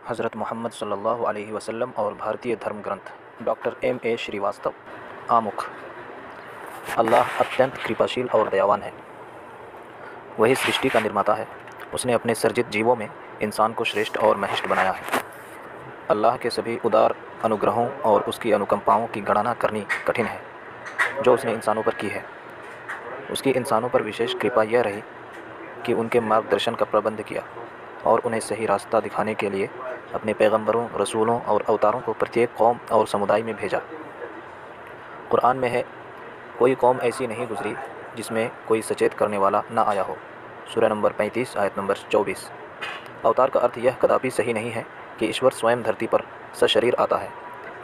हज़रत मोहम्मद सल्लल्लाहु अलैहि वसल्लम और भारतीय धर्म ग्रंथ। Doctor M.A. श्रीवास्तव। आमुख। अल्लाह अत्यंत कृपाशील और दयावान है। वही सृष्टि का निर्माता है। उसने अपने सर्जित जीवों में इंसान को श्रेष्ठ और महिष्ठ बनाया है। अल्लाह के सभी उदार अनुग्रहों और उसकी अनुकंपाओं की गणना करनी कठिन है जो उसने इंसानों पर की है। उसकी इंसानों पर विशेष कृपा यह रही कि उनके मार्गदर्शन का प्रबंध किया और उन्हें सही रास्ता दिखाने के लिए अपने पैगंबरों, रसूलों और अवतारों को प्रत्येक कौम और समुदाय में भेजा। कुरान में है, कोई कौम ऐसी नहीं गुजरी जिसमें कोई सचेत करने वाला ना आया हो। सूरह नंबर 35 आयत नंबर 24। अवतार का अर्थ यह कदापि सही नहीं है कि ईश्वर स्वयं धरती पर सशरीर आता है,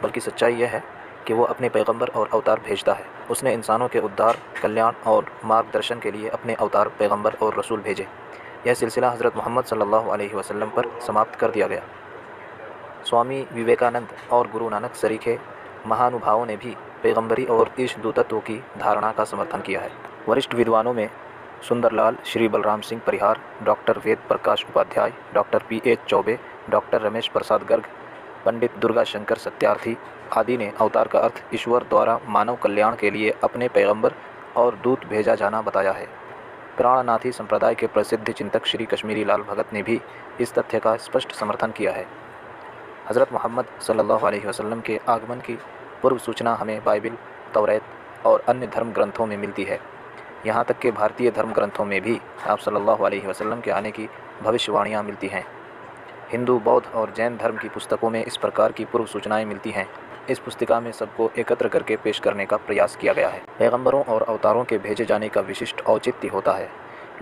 बल्कि सच्चाई यह है कि वो अपने पैगंबर और अवतार भेजता है। उसने इंसानों के उद्धार, कल्याण और मार्गदर्शन के लिए अपने अवतार, पैगंबर और रसूल भेजे। यह सिलसिला हज़रत मोहम्मद सल्लल्लाहु अलैहि वसल्लम पर समाप्त कर दिया गया। स्वामी विवेकानंद और गुरु नानक सरीखे महानुभावों ने भी पैगंबरी और ईश दूतत्व की धारणा का समर्थन किया है। वरिष्ठ विद्वानों में Sundarlal Shri Balram Singh Parihar, doctor Ved Prakash Upadhyay, doctor P.H. Chaubey, doctor Ramesh Prasad Garg, Pandit Durga Shankar Satyarthi आदि ने अवतार का अर्थ ईश्वर द्वारा मानव कल्याण के लिए अपने पैगंबर और दूत भेजा जाना बताया है। प्राणनाथी संप्रदाय के प्रसिद्ध चिंतक श्री कश्मीरी लाल भगत ने भी इस तथ्य का स्पष्ट समर्थन किया है। हज़रत मोहम्मद सल्लल्लाहु अलैहि वसल्लम के आगमन की पूर्व सूचना हमें बाइबिल, तौरात और अन्य धर्म ग्रंथों में मिलती है। यहाँ तक कि भारतीय धर्म ग्रंथों में भी आप सल्लल्लाहु अलैहि वसल्लम के आने की भविष्यवाणियाँ मिलती हैं। हिंदू, बौद्ध और जैन धर्म की पुस्तकों में इस प्रकार की पूर्व सूचनाएँ मिलती हैं। इस पुस्तिका में सबको एकत्र करके पेश करने का प्रयास किया गया है। पैगंबरों और अवतारों के भेजे जाने का विशिष्ट औचित्य होता है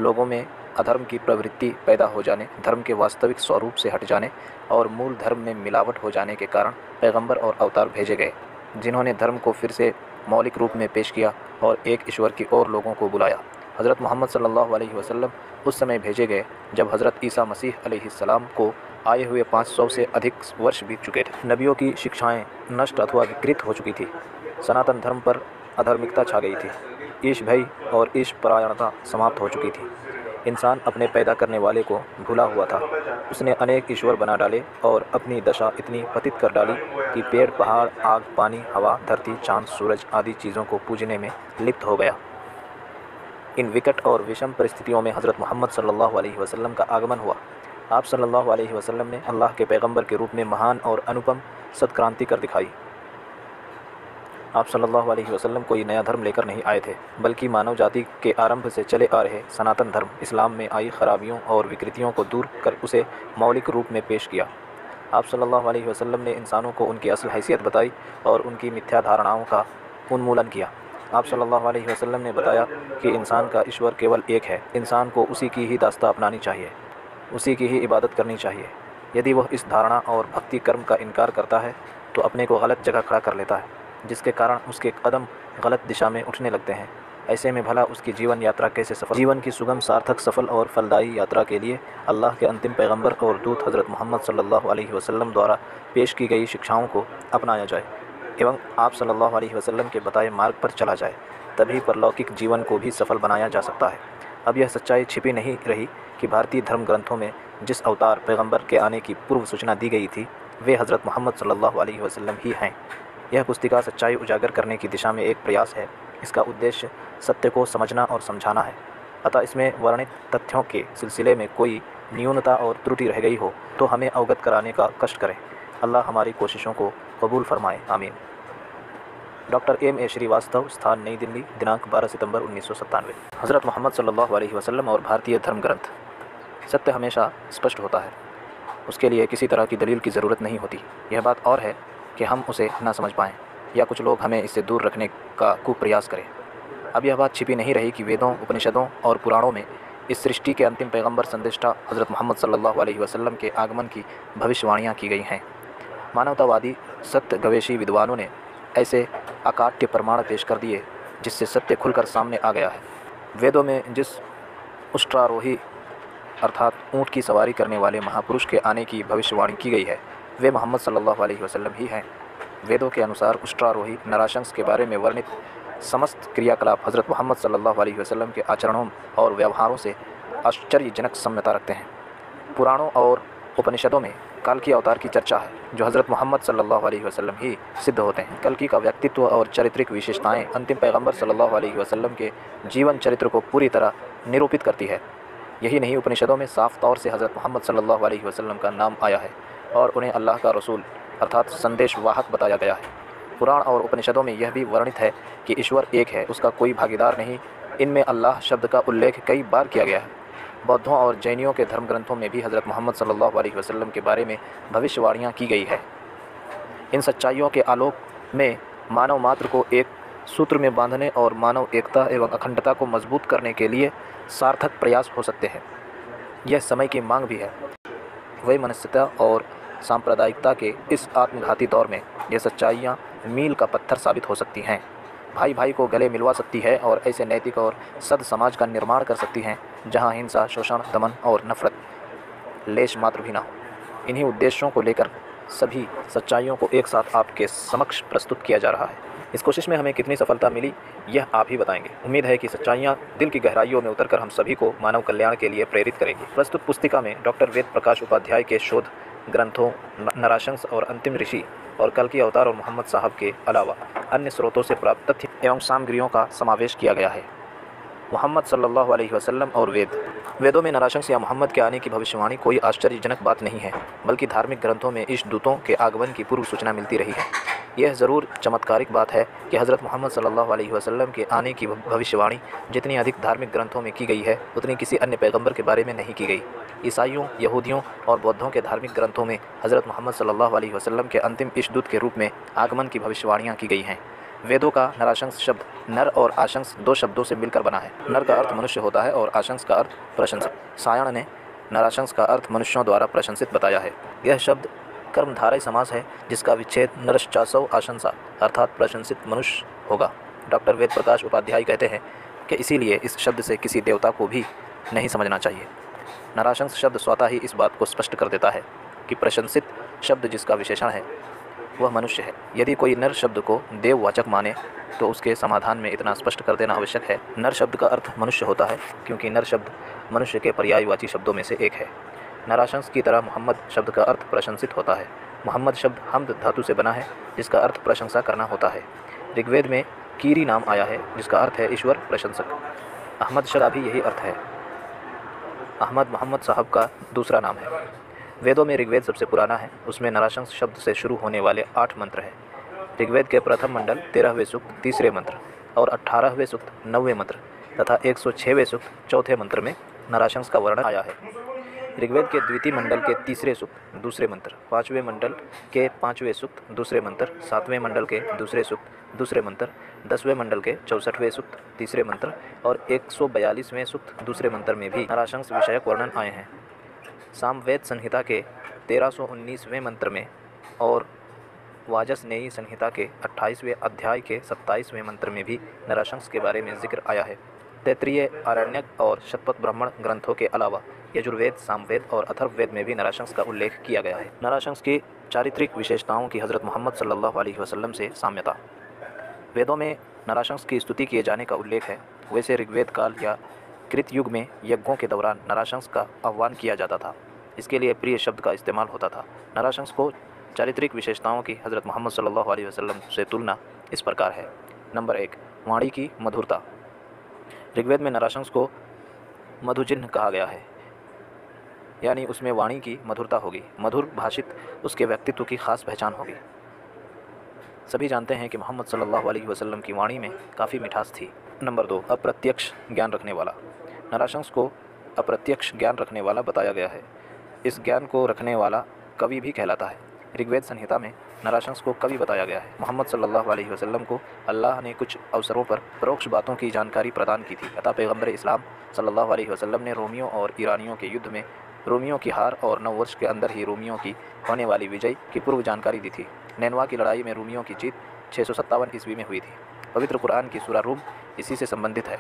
लोगों में अधर्म की प्रवृत्ति पैदा हो जाने, धर्म के वास्तविक स्वरूप से हट जाने और मूल धर्म में मिलावट हो जाने के कारण पैगंबर और अवतार भेजे गए, जिन्होंने धर्म को फिर से मौलिक रूप में पेश किया और एक ईश्वर की ओर लोगों को बुलाया। हज़रत मोहम्मद सल्लल्लाहु अलैहि वसल्लम उस समय भेजे गए जब हज़रत ईसा मसीह अलैहिस्सलाम को आए हुए 500 से अधिक वर्ष बीत चुके थे। नबियों की शिक्षाएं नष्ट अथवा विकृत हो चुकी थी। सनातन धर्म पर अधार्मिकता छा गई थी। ईश भय और ईश परायणता समाप्त हो चुकी थी। इंसान अपने पैदा करने वाले को भूला हुआ था। उसने अनेक ईश्वर बना डाले और अपनी दशा इतनी पतित कर डाली कि पेड़, पहाड़, आग, पानी, हवा, धरती, चाँद, सूरज आदि चीज़ों को पूजने में लिप्त हो गया। इन विकट और विषम परिस्थितियों में हज़रत मोहम्मद सल्लल्लाहु अलैहि वसल्लम का आगमन हुआ। आप सल्लल्लाहु अलैहि वसल्लम ने अल्लाह के पैगंबर के रूप में महान और अनुपम सत्क्रांति कर दिखाई। आप सल्लल्लाहु अलैहि वसल्लम कोई नया धर्म लेकर नहीं आए थे, बल्कि मानव जाति के आरंभ से चले आ रहे सनातन धर्म इस्लाम में आई खराबियों और विकृतियों को दूर कर उसे मौलिक रूप में पेश किया। आप सल्लल्लाहु अलैहि वसल्लम ने इंसानों को उनकी असल हैसियत बताई और उनकी मिथ्या धारणाओं का उन्मूलन किया। आप सल्लल्लाहु अलैहि वसल्लम ने बताया कि इंसान का ईश्वर केवल एक है। इंसान को उसी की ही दास्ता अपनानी चाहिए, उसी की ही इबादत करनी चाहिए। यदि वह इस धारणा और भक्ति कर्म का इनकार करता है तो अपने को गलत जगह खड़ा कर लेता है, जिसके कारण उसके कदम गलत दिशा में उठने लगते हैं। ऐसे में भला उसकी जीवन यात्रा कैसे सफल? जीवन की सुगम, सार्थक, सफल और फलदायी यात्रा के लिए अल्लाह के अंतिम पैगंबर और दूत हज़रत मोहम्मद सल्लल्लाहु अलैहि वसल्लम द्वारा पेश की गई शिक्षाओं को अपनाया जाए एवं आप सल्लल्लाहु अलैहि वसल्लम के बताए मार्ग पर चला जाए, तभी परलौकिक जीवन को भी सफल बनाया जा सकता है। अब यह सच्चाई छिपी नहीं रही कि भारतीय धर्म ग्रंथों में जिस अवतार, पैगंबर के आने की पूर्व सूचना दी गई थी वे हज़रत मोहम्मद सल्लल्लाहु अलैहि वसल्लम ही हैं। यह पुस्तिका सच्चाई उजागर करने की दिशा में एक प्रयास है। इसका उद्देश्य सत्य को समझना और समझाना है। अतः इसमें वर्णित तथ्यों के सिलसिले में कोई न्यूनता और त्रुटि रह गई हो तो हमें अवगत कराने का कष्ट करें। अल्लाह हमारी कोशिशों को कबूल फरमाए, आमीन। Doctor M.A. श्रीवास्तव, स्थान नई दिल्ली, दिनांक 12 सितंबर 1997। हज़रत मोहम्मद सल्लल्लाहु अलैहि वसल्लम और भारतीय धर्म ग्रंथ। सत्य हमेशा स्पष्ट होता है, उसके लिए किसी तरह की दलील की ज़रूरत नहीं होती। यह बात और है कि हम उसे ना समझ पाएँ या कुछ लोग हमें इससे दूर रखने का कुप्रयास करें। अब यह बात छिपी नहीं रही कि वेदों, उपनिषदों और पुराणों में इस सृष्टि के अंतिम पैगंबर संदेष्टा हज़रत मोहम्मद सल्लल्लाहु अलैहि वसल्लम के आगमन की भविष्यवाणियाँ की गई हैं। मानवतावादी सत्य गवेषी विद्वानों ने ऐसे अकाट्य प्रमाण पेश कर दिए जिससे सत्य खुलकर सामने आ गया है। वेदों में जिस उष्ट्रारोही अर्थात ऊँट की सवारी करने वाले महापुरुष के आने की भविष्यवाणी की गई है वे मोहम्मद सल्लल्लाहु अलैहि वसल्लम ही हैं। वेदों के अनुसार उष्ट्रारोही नराशंस के बारे में वर्णित समस्त क्रियाकलाप हज़रत मोहम्मद सल्लल्लाहु अलैहि वसल्लम के आचरणों और व्यवहारों से आश्चर्यजनक साम्यता रखते हैं। पुराणों और उपनिषदों में कल्कि अवतार की चर्चा है, जो हज़रत मोहम्मद सल्लल्लाहु अलैहि वसल्लम ही सिद्ध होते हैं। कल्कि का व्यक्तित्व और चारित्रिक विशेषताएं अंतिम पैगंबर सल्लल्लाहु अलैहि वसल्लम के जीवन चरित्र को पूरी तरह निरूपित करती है। यही नहीं, उपनिषदों में साफ तौर से हज़रत मोहम्मद सल्लल्लाहु अलैहि वसल्लम का नाम आया है और उन्हें अल्लाह का रसूल अर्थात संदेश वाहक बताया गया है। पुराण और उपनिषदों में यह भी वर्णित है कि ईश्वर एक है, उसका कोई भागीदार नहीं। इनमें अल्लाह शब्द का उल्लेख कई बार किया गया है। बौद्धों और जैनियों के धर्म ग्रंथों में भी हज़रत मोहम्मद सल्लल्लाहु अलैहि वसल्लम के बारे में भविष्यवाणियाँ की गई है। इन सच्चाइयों के आलोक में मानव मात्र को एक सूत्र में बांधने और मानव एकता एवं अखंडता को मजबूत करने के लिए सार्थक प्रयास हो सकते हैं। यह समय की मांग भी है। वही मनस्यता और सांप्रदायिकता के इस आत्मघाती दौर में ये सच्चाइयाँ मील का पत्थर साबित हो सकती हैं, भाई भाई को गले मिलवा सकती है और ऐसे नैतिक और सद समाज का निर्माण कर सकती हैं जहाँ हिंसा, शोषण, दमन और नफरत लेश मात्र भी ना हो। इन्हीं उद्देश्यों को लेकर सभी सच्चाइयों को एक साथ आपके समक्ष प्रस्तुत किया जा रहा है। इस कोशिश में हमें कितनी सफलता मिली यह आप ही बताएंगे। उम्मीद है कि सच्चाइयाँ दिल की गहराइयों में उतरकर हम सभी को मानव कल्याण के लिए प्रेरित करेंगी। प्रस्तुत पुस्तिका में डॉक्टर वेद प्रकाश उपाध्याय के शोध ग्रंथों नराशंस और अंतिम ऋषि और कल्कि अवतार और मोहम्मद साहब के अलावा अन्य स्रोतों से प्राप्त तथ्य एवं सामग्रियों का समावेश किया गया है। मोहम्मद सल्लल्लाहु अलैहि वसल्लम और वेदों में नराशंस या मोहम्मद के आने की भविष्यवाणी कोई आश्चर्यजनक बात नहीं है, बल्कि धार्मिक ग्रंथों में इस दूतों के आगमन की पूर्व सूचना मिलती रही है। यह ज़रूर चमत्कारिक बात है कि हज़रत मोहम्मद सल्लल्लाहु अलैहि वसल्लम के आने की भविष्यवाणी जितनी अधिक धार्मिक ग्रंथों में की गई है उतनी किसी अन्य पैगंबर के बारे में नहीं की गई। ईसाइयों, यहूदियों और बौद्धों के धार्मिक ग्रंथों में हज़रत मोहम्मद सल्लल्लाहु अलैहि वसल्लम के अंतिम इष्टदूत के रूप में आगमन की भविष्यवाणियाँ की गई हैं। वेदों का नराशंस शब्द नर और आशंस दो शब्दों से मिलकर बना है। नर का अर्थ मनुष्य होता है और आशंस का अर्थ प्रशंसित। सायण ने नराशंस का अर्थ मनुष्यों द्वारा प्रशंसित बताया है। यह शब्द कर्मधारय समास है जिसका विच्छेद नरश्चासव आशंसा अर्थात प्रशंसित मनुष्य होगा। डॉक्टर वेद प्रकाश उपाध्याय कहते हैं कि इसीलिए इस शब्द से किसी देवता को भी नहीं समझना चाहिए। नराशंस शब्द स्वतः ही इस बात को स्पष्ट कर देता है कि प्रशंसित शब्द जिसका विशेषण है वह मनुष्य है। यदि कोई नर शब्द को देववाचक माने तो उसके समाधान में इतना स्पष्ट कर देना आवश्यक है, नर शब्द का अर्थ मनुष्य होता है क्योंकि नर शब्द मनुष्य के पर्यायवाची शब्दों में से एक है। नराशंस की तरह मोहम्मद शब्द का अर्थ प्रशंसित होता है। मोहम्मद शब्द हमद धातु से बना है जिसका अर्थ प्रशंसा करना होता है। ऋग्वेद में कीरी नाम आया है जिसका अर्थ है ईश्वर प्रशंसक। अहमद शब्द भी यही अर्थ है। अहमद मोहम्मद साहब का दूसरा नाम है। वेदों में ऋग्वेद सबसे पुराना है। उसमें नराशंस शब्द से शुरू होने वाले 8 मंत्र हैं। ऋग्वेद के प्रथम मंडल 13वें सूक्त 3रे मंत्र और 18वें सूक्त 9वें मंत्र तथा 106वें सूक्त 4थे मंत्र में नराशंस का वर्णन आया है। ऋग्वेद के द्वितीय मंडल के 3रे सूक्त 2रे मंत्र, 5वें मंडल के 5वें सूक्त 2रे मंत्र, 7वें मंडल के 2रे सूक्त 2रे मंत्र, 10वें मंडल के 64वें सूक्त 3रे मंत्र और 142वें सूक्त 2रे मंत्र में भी नराशंस विषयक वर्णन आए हैं। सामवेद संहिता के 1319वें मंत्र में और वाजसनेयी संहिता के 28वें अध्याय के 27वें मंत्र में भी नराशंस के बारे में जिक्र आया है। तैत्तिरीय, आरण्यक और शतपथ ब्राह्मण ग्रंथों के अलावा यजुर्वेद, सामवेद और अथर्ववेद में भी नराशंस का उल्लेख किया गया है। नराशंस की चारित्रिक विशेषताओं की हज़रत मोहम्मद सल्लल्लाहु अलैहि वसल्लम से साम्यता। वेदों में नराशंस की स्तुति किए जाने का उल्लेख है। वैसे ऋग्वेद काल या कृत युग में यज्ञों के दौरान नराशंस का आह्वान किया जाता था। इसके लिए प्रिय शब्द का इस्तेमाल होता था। नराशंस को चारित्रिक विशेषताओं की हज़रत मोहम्मद सल्लल्लाहु अलैहि वसल्लम से तुलना इस प्रकार है। नंबर 1, वाणी की मधुरता। ऋग्वेद में नराशंस को मधुचिन्ह कहा गया है, यानी उसमें वाणी की मधुरता होगी। मधुर भाषित उसके व्यक्तित्व की खास पहचान होगी। सभी जानते हैं कि मोहम्मद सल्लल्लाहु अलैहि वसल्लम की वाणी में काफ़ी मिठास थी। नंबर 2, अप्रत्यक्ष ज्ञान रखने वाला। नराशंस को अप्रत्यक्ष ज्ञान रखने वाला बताया गया है। इस ज्ञान को रखने वाला कवि भी कहलाता है। ऋग्वेद संहिता में नराशंस को कवि बताया गया है। मोहम्मद सल्लल्लाहु अलैहि वसल्लम को अल्लाह ने कुछ अवसरों पर परोक्ष बातों की जानकारी प्रदान की थी। अतः पैगंबर इस्लाम सल्लल्लाहु अलैहि वसल्लम ने रोमियों और ईरानियों के युद्ध में रोमियों की हार और 9 वर्ष के अंदर ही रोमियों की होने वाली विजय की पूर्व जानकारी दी थी। नैनवा की लड़ाई में रोमियों की जीत 657 ईस्वी में हुई थी। पवित्र कुरान की सूरा रूम इसी से संबंधित है।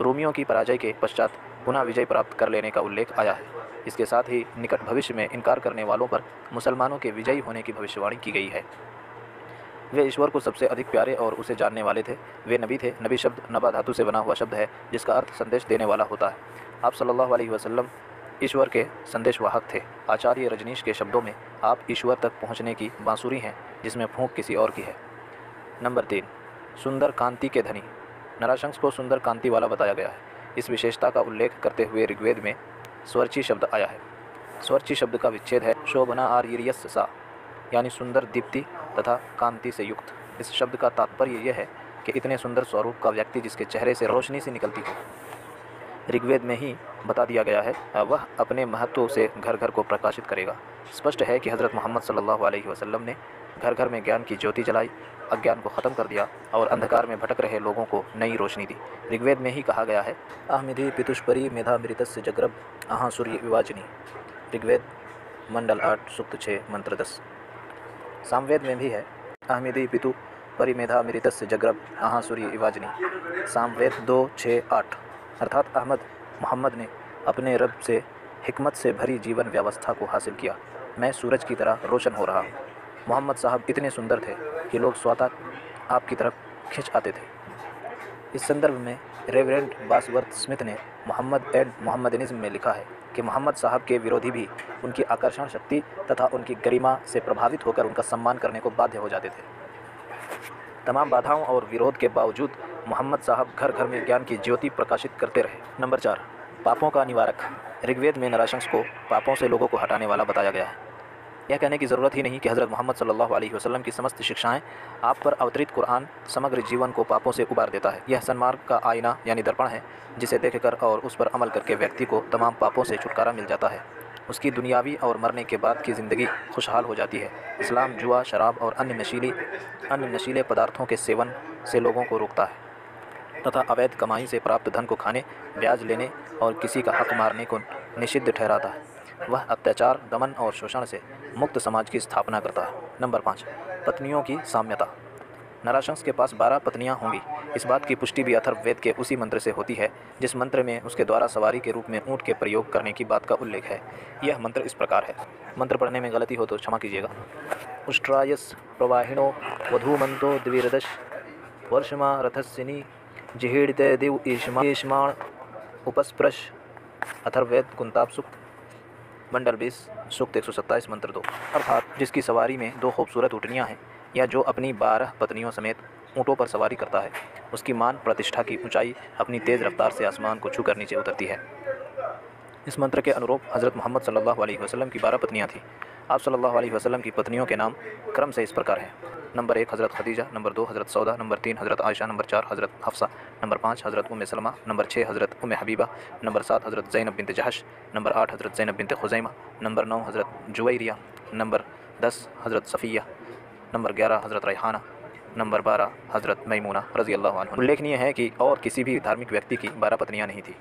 रोमियों की पराजय के पश्चात पुनः विजय प्राप्त कर लेने का उल्लेख आया है। इसके साथ ही निकट भविष्य में इनकार करने वालों पर मुसलमानों के विजयी होने की भविष्यवाणी की गई है। वे ईश्वर को सबसे अधिक प्यारे और उसे जानने वाले थे। वे नबी थे। नबी शब्द नबा धातु से बना हुआ शब्द है जिसका अर्थ संदेश देने वाला होता है। आप सल्लल्लाहु अलैहि वसल्लम ईश्वर के संदेशवाहक थे। आचार्य रजनीश के शब्दों में, आप ईश्वर तक पहुंचने की बांसुरी हैं जिसमें फूंक किसी और की है। नंबर 3, सुंदर कांति के धनी। नराशंस को सुंदर कांति वाला बताया गया है। इस विशेषता का उल्लेख करते हुए ऋग्वेद में स्वर्ची शब्द आया है। स्वर्ची शब्द का विच्छेद है शोभना आर्यस सा, यानी सुंदर, दीप्ति तथा कांति से युक्त। इस शब्द का तात्पर्य यह है कि इतने सुंदर स्वरूप का व्यक्ति जिसके चेहरे से रोशनी सी निकलती हो। ऋग्वेद में ही बता दिया गया है, वह अपने महत्व से घर घर को प्रकाशित करेगा। स्पष्ट है कि हज़रत मोहम्मद सल्लल्लाहु अलैहि वसल्लम ने घर घर में ज्ञान की ज्योति जलाई, अज्ञान को ख़त्म कर दिया और अंधकार में भटक रहे लोगों को नई रोशनी दी। ऋग्वेद में ही कहा गया है, अहमिधि पितुष्परी मेधा मृतस्य जग्रब अहाँ सूर्य विवाचिनी। ऋग्वेद मंडल 8 सूक्त 6 मंत्र 10। सामवेद में भी है, अहमिधि पितु परिमेधा मृतस्य जग्रब अहाँ सूर्य विवाचिनी। सामवेद 2:6-8। अर्थात अहमद मोहम्मद ने अपने रब से हिकमत से भरी जीवन व्यवस्था को हासिल किया। मैं सूरज की तरह रोशन हो रहा हूँ। मोहम्मद साहब इतने सुंदर थे कि लोग स्वतः आपकी तरफ खिंच आते थे। इस संदर्भ में रेवरेंड बासवर्थ स्मिथ ने मोहम्मद एंड मोहम्मदनिज्म में लिखा है कि मोहम्मद साहब के विरोधी भी उनकी आकर्षण शक्ति तथा उनकी गरिमा से प्रभावित होकर उनका सम्मान करने को बाध्य हो जाते थे। तमाम बाधाओं और विरोध के बावजूद मोहम्मद साहब घर घर में ज्ञान की ज्योति प्रकाशित करते रहे। नंबर 4, पापों का निवारक। ऋग्वेद में नराशंस को पापों से लोगों को हटाने वाला बताया गया है। यह कहने की ज़रूरत ही नहीं कि हज़रत मोहम्मद सल्लल्लाहु अलैहि वसल्लम की समस्त शिक्षाएं, आप पर अवतरित कुरान समग्र जीवन को पापों से उबार देता है। यह सन्मार्ग का आईना यानी दर्पण है, जिसे देखकर और उस पर अमल करके व्यक्ति को तमाम पापों से छुटकारा मिल जाता है। उसकी दुनियावी और मरने के बाद की ज़िंदगी खुशहाल हो जाती है। इस्लाम जुआ, शराब और अन्य नशीले पदार्थों के सेवन से लोगों को रोकता है तथा अवैध कमाई से प्राप्त धन को खाने, ब्याज लेने और किसी का हक मारने को निषिद्ध ठहराता है। वह अत्याचार, दमन और शोषण से मुक्त समाज की स्थापना करता है। नंबर 5, पत्नियों की साम्यता। नराशंस के पास 12 पत्नियां होंगी। इस बात की पुष्टि भी अथर्ववेद के उसी मंत्र से होती है जिस मंत्र में उसके द्वारा सवारी के रूप में ऊँट के प्रयोग करने की बात का उल्लेख है। यह मंत्र इस प्रकार है, मंत्र पढ़ने में गलती हो तो क्षमा कीजिएगा। उष्ट्रायस प्रवाहिणो वधूमंतो द्विरदश वर्षमा रथस्विनी जिहीड़ते दिव ईष्माण उपस्पृश। अथर्ववेद कुंताप सूक्त मंडल 20 सूक्त 127 मंत्र 2। अर्थात जिसकी सवारी में 2 खूबसूरत ऊँटनियाँ हैं या जो अपनी 12 पत्नियों समेत ऊँटों पर सवारी करता है, उसकी मान प्रतिष्ठा की ऊंचाई अपनी तेज़ रफ्तार से आसमान को छूकर नीचे उतरती है। इस मंत्र के अनुरूप हज़रत मोहम्मद सल्लल्लाहु अलैहि वसल्लम की 12 पत्नियाँ थीं। आप सल्लल्लाहु अलैहि वसल्लम की पत्नियों के नाम क्रम से इस प्रकार हैं। नंबर 1 हज़रत खदीजा, नंबर 2 हज़रत सौदा, नंबर 3 हज़रत आयशा, नंबर 4 हज़रत हफ्सा, नंबर 5 हज़रत उम्मे सलमा, नंबर 6 हज़रत उम्मे हबीबा, नंबर 7 हज़रत ज़ैनब बिनत जहश, नंबर 8 हज़रत ज़ैनब बिनत खुज़ैमा, नंबर 9 हज़रत जुवैरिया, नंबर 10 हज़रत सफ़िया, नंबर 11 हज़रत रैहाना, नंबर 12 हज़रत मैमूना रज़ी अल्लाह अन्हा। उल्लेखनीय है कि और किसी भी धार्मिक व्यक्ति की 12 पत्नियाँ नहीं थीं।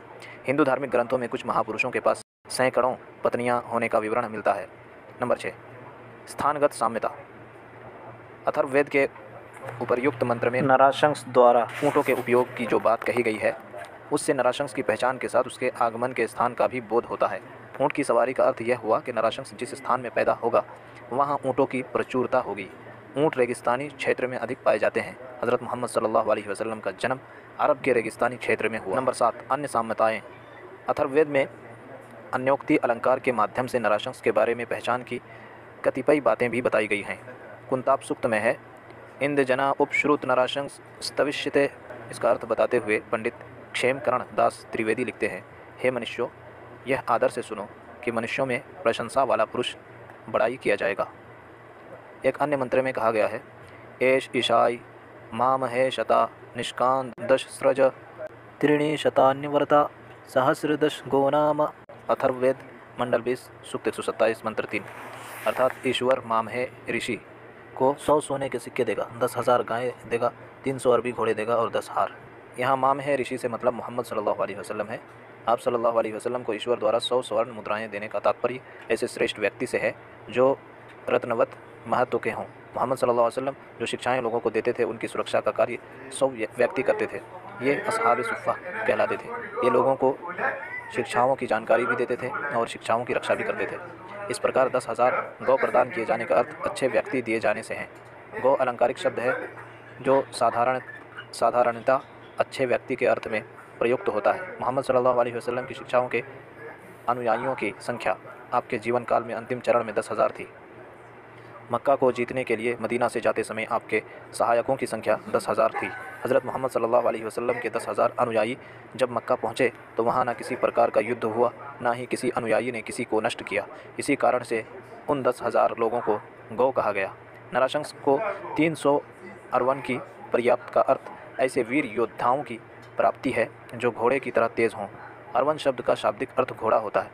हिंदू धार्मिक ग्रंथों में कुछ महापुरुषों के पास सैकड़ों पत्नियाँ होने का विवरण मिलता है। नंबर 6, स्थानगत साम्यता। अथर्ववेद के उपर्युक्त मंत्र में नराशंस द्वारा ऊँटों के उपयोग की जो बात कही गई है, उससे नराशंस की पहचान के साथ उसके आगमन के स्थान का भी बोध होता है। ऊँट की सवारी का अर्थ यह हुआ कि नराशंस जिस स्थान में पैदा होगा वहाँ ऊँटों की प्रचुरता होगी। ऊँट रेगिस्तानी क्षेत्र में अधिक पाए जाते हैं। हज़रत मोहम्मद सल्लल्लाहु अलैहि वसल्लम का जन्म अरब के रेगिस्तानी क्षेत्र में हुआ। नंबर 7, अन्य साम्यताएँ। अथर्ववेद में अन्योक्ति अलंकार के माध्यम से नराशंस के बारे में पहचान की कतिपय बातें भी बताई गई हैं। कुंताप सूक्त में है, इंद जना उपश्रुत नराशंस स्तविष्यते। इसका अर्थ बताते हुए पंडित क्षेमकरण दास त्रिवेदी लिखते हैं, हे मनुष्यों, यह आदर से सुनो कि मनुष्यों में प्रशंसा वाला पुरुष बड़ाई किया जाएगा। एक अन्य मंत्र में कहा गया है, एष ईशाई माम है शता निष्कांत दश स्रज त्रीणी शतान्यवर्ता सहस्रदश गोनाम। अथर्ववेद मंडल 20 सूक्त 127 मंत्र 3। अर्थात ईश्वर माम है ऋषि को 100 सोने के सिक्के देगा, 10,000 गायें देगा, 300 अरबी घोड़े देगा और 10 हार। यहाँ माम है ऋषि से मतलब मोहम्मद सल्लल्लाहु अलैहि वसल्लम है। आप सल्लल्लाहु अलैहि वसल्लम को ईश्वर द्वारा 100 स्वर्ण मुद्राएं देने का तात्पर्य ऐसे श्रेष्ठ व्यक्ति से है जो रत्नवत महत्व के हों। मोहम्मद सल्लल्लाहु अलैहि वसल्लम जो शिक्षाएं लोगों को देते थे, उनकी सुरक्षा का कार्य 100 व्यक्ति करते थे। ये अस्हाब सुफ़्फ़ा कहलाते थे। ये लोगों को शिक्षाओं की जानकारी भी देते थे और शिक्षाओं की रक्षा भी करते थे। इस प्रकार 10,000 गौ प्रदान किए जाने का अर्थ अच्छे व्यक्ति दिए जाने से हैं। गौ अलंकारिक शब्द है जो साधारणतः अच्छे व्यक्ति के अर्थ में प्रयुक्त होता है। मोहम्मद सल्लल्लाहु अलैहि वसल्लम की शिक्षाओं के अनुयायियों की संख्या आपके जीवन काल में अंतिम चरण में 10,000 थी। मक्का को जीतने के लिए मदीना से जाते समय आपके सहायकों की संख्या 10,000 थी। हज़रत मोहम्मद सल्लल्लाहु अलैहि वसल्लम के 10,000 अनुयायी जब मक्का पहुँचे तो वहाँ न किसी प्रकार का युद्ध हुआ, ना ही किसी अनुयायी ने किसी को नष्ट किया। इसी कारण से उन 10,000 लोगों को गौ कहा गया। नराशंस को 300 अरवन की पर्याप्त का अर्थ ऐसे वीर योद्धाओं की प्राप्ति है जो घोड़े की तरह तेज़ हों। अरवन शब्द का शाब्दिक अर्थ घोड़ा होता है।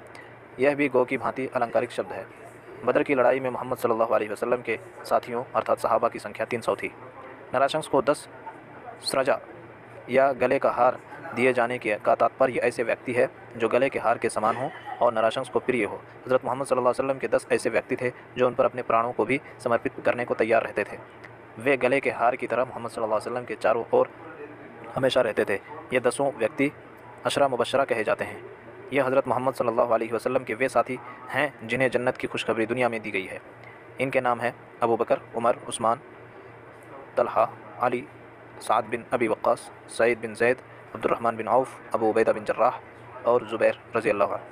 यह भी गौ की भांति अलंकारिक शब्द है। बदर की लड़ाई में मोहम्मद सल्लल्लाहु अलैहि वसल्लम के साथियों अर्थात सहाबा की संख्या 300 थी। नराशंस को 10 स्रजा या गले का हार दिए जाने के का तात्पर्य ऐसे व्यक्ति है जो गले के हार के समान हो और नराशंस को प्रिय हो। हज़रत मोहम्मद सल्लल्लाहु अलैहि वसल्लम के 10 ऐसे व्यक्ति थे जो उन पर अपने प्राणों को भी समर्पित करने को तैयार रहते थे। वे गले के हार की तरह मोहम्मद सल्लल्लाहु अलैहि वसल्लम के चारों ओर हमेशा रहते थे। ये 10 व्यक्ति अशरा मुबशरा कहे जाते हैं। यह हज़रत मोहम्मद सल्लल्लाहु अलैहि वसल्लम के वे साथी हैं जिन्हें जन्नत की खुशखबरी दुनिया में दी गई है। इनके नाम हैं Abu Bakr, Umar, Usman, Talha, Ali, Saad bin Abi Waqqas, Saeed bin Zaid, Abdurrahman bin Auf, Abu Ubaidah bin Jarrah और ज़ुबैर रज़ी अल्लाह अन्हु।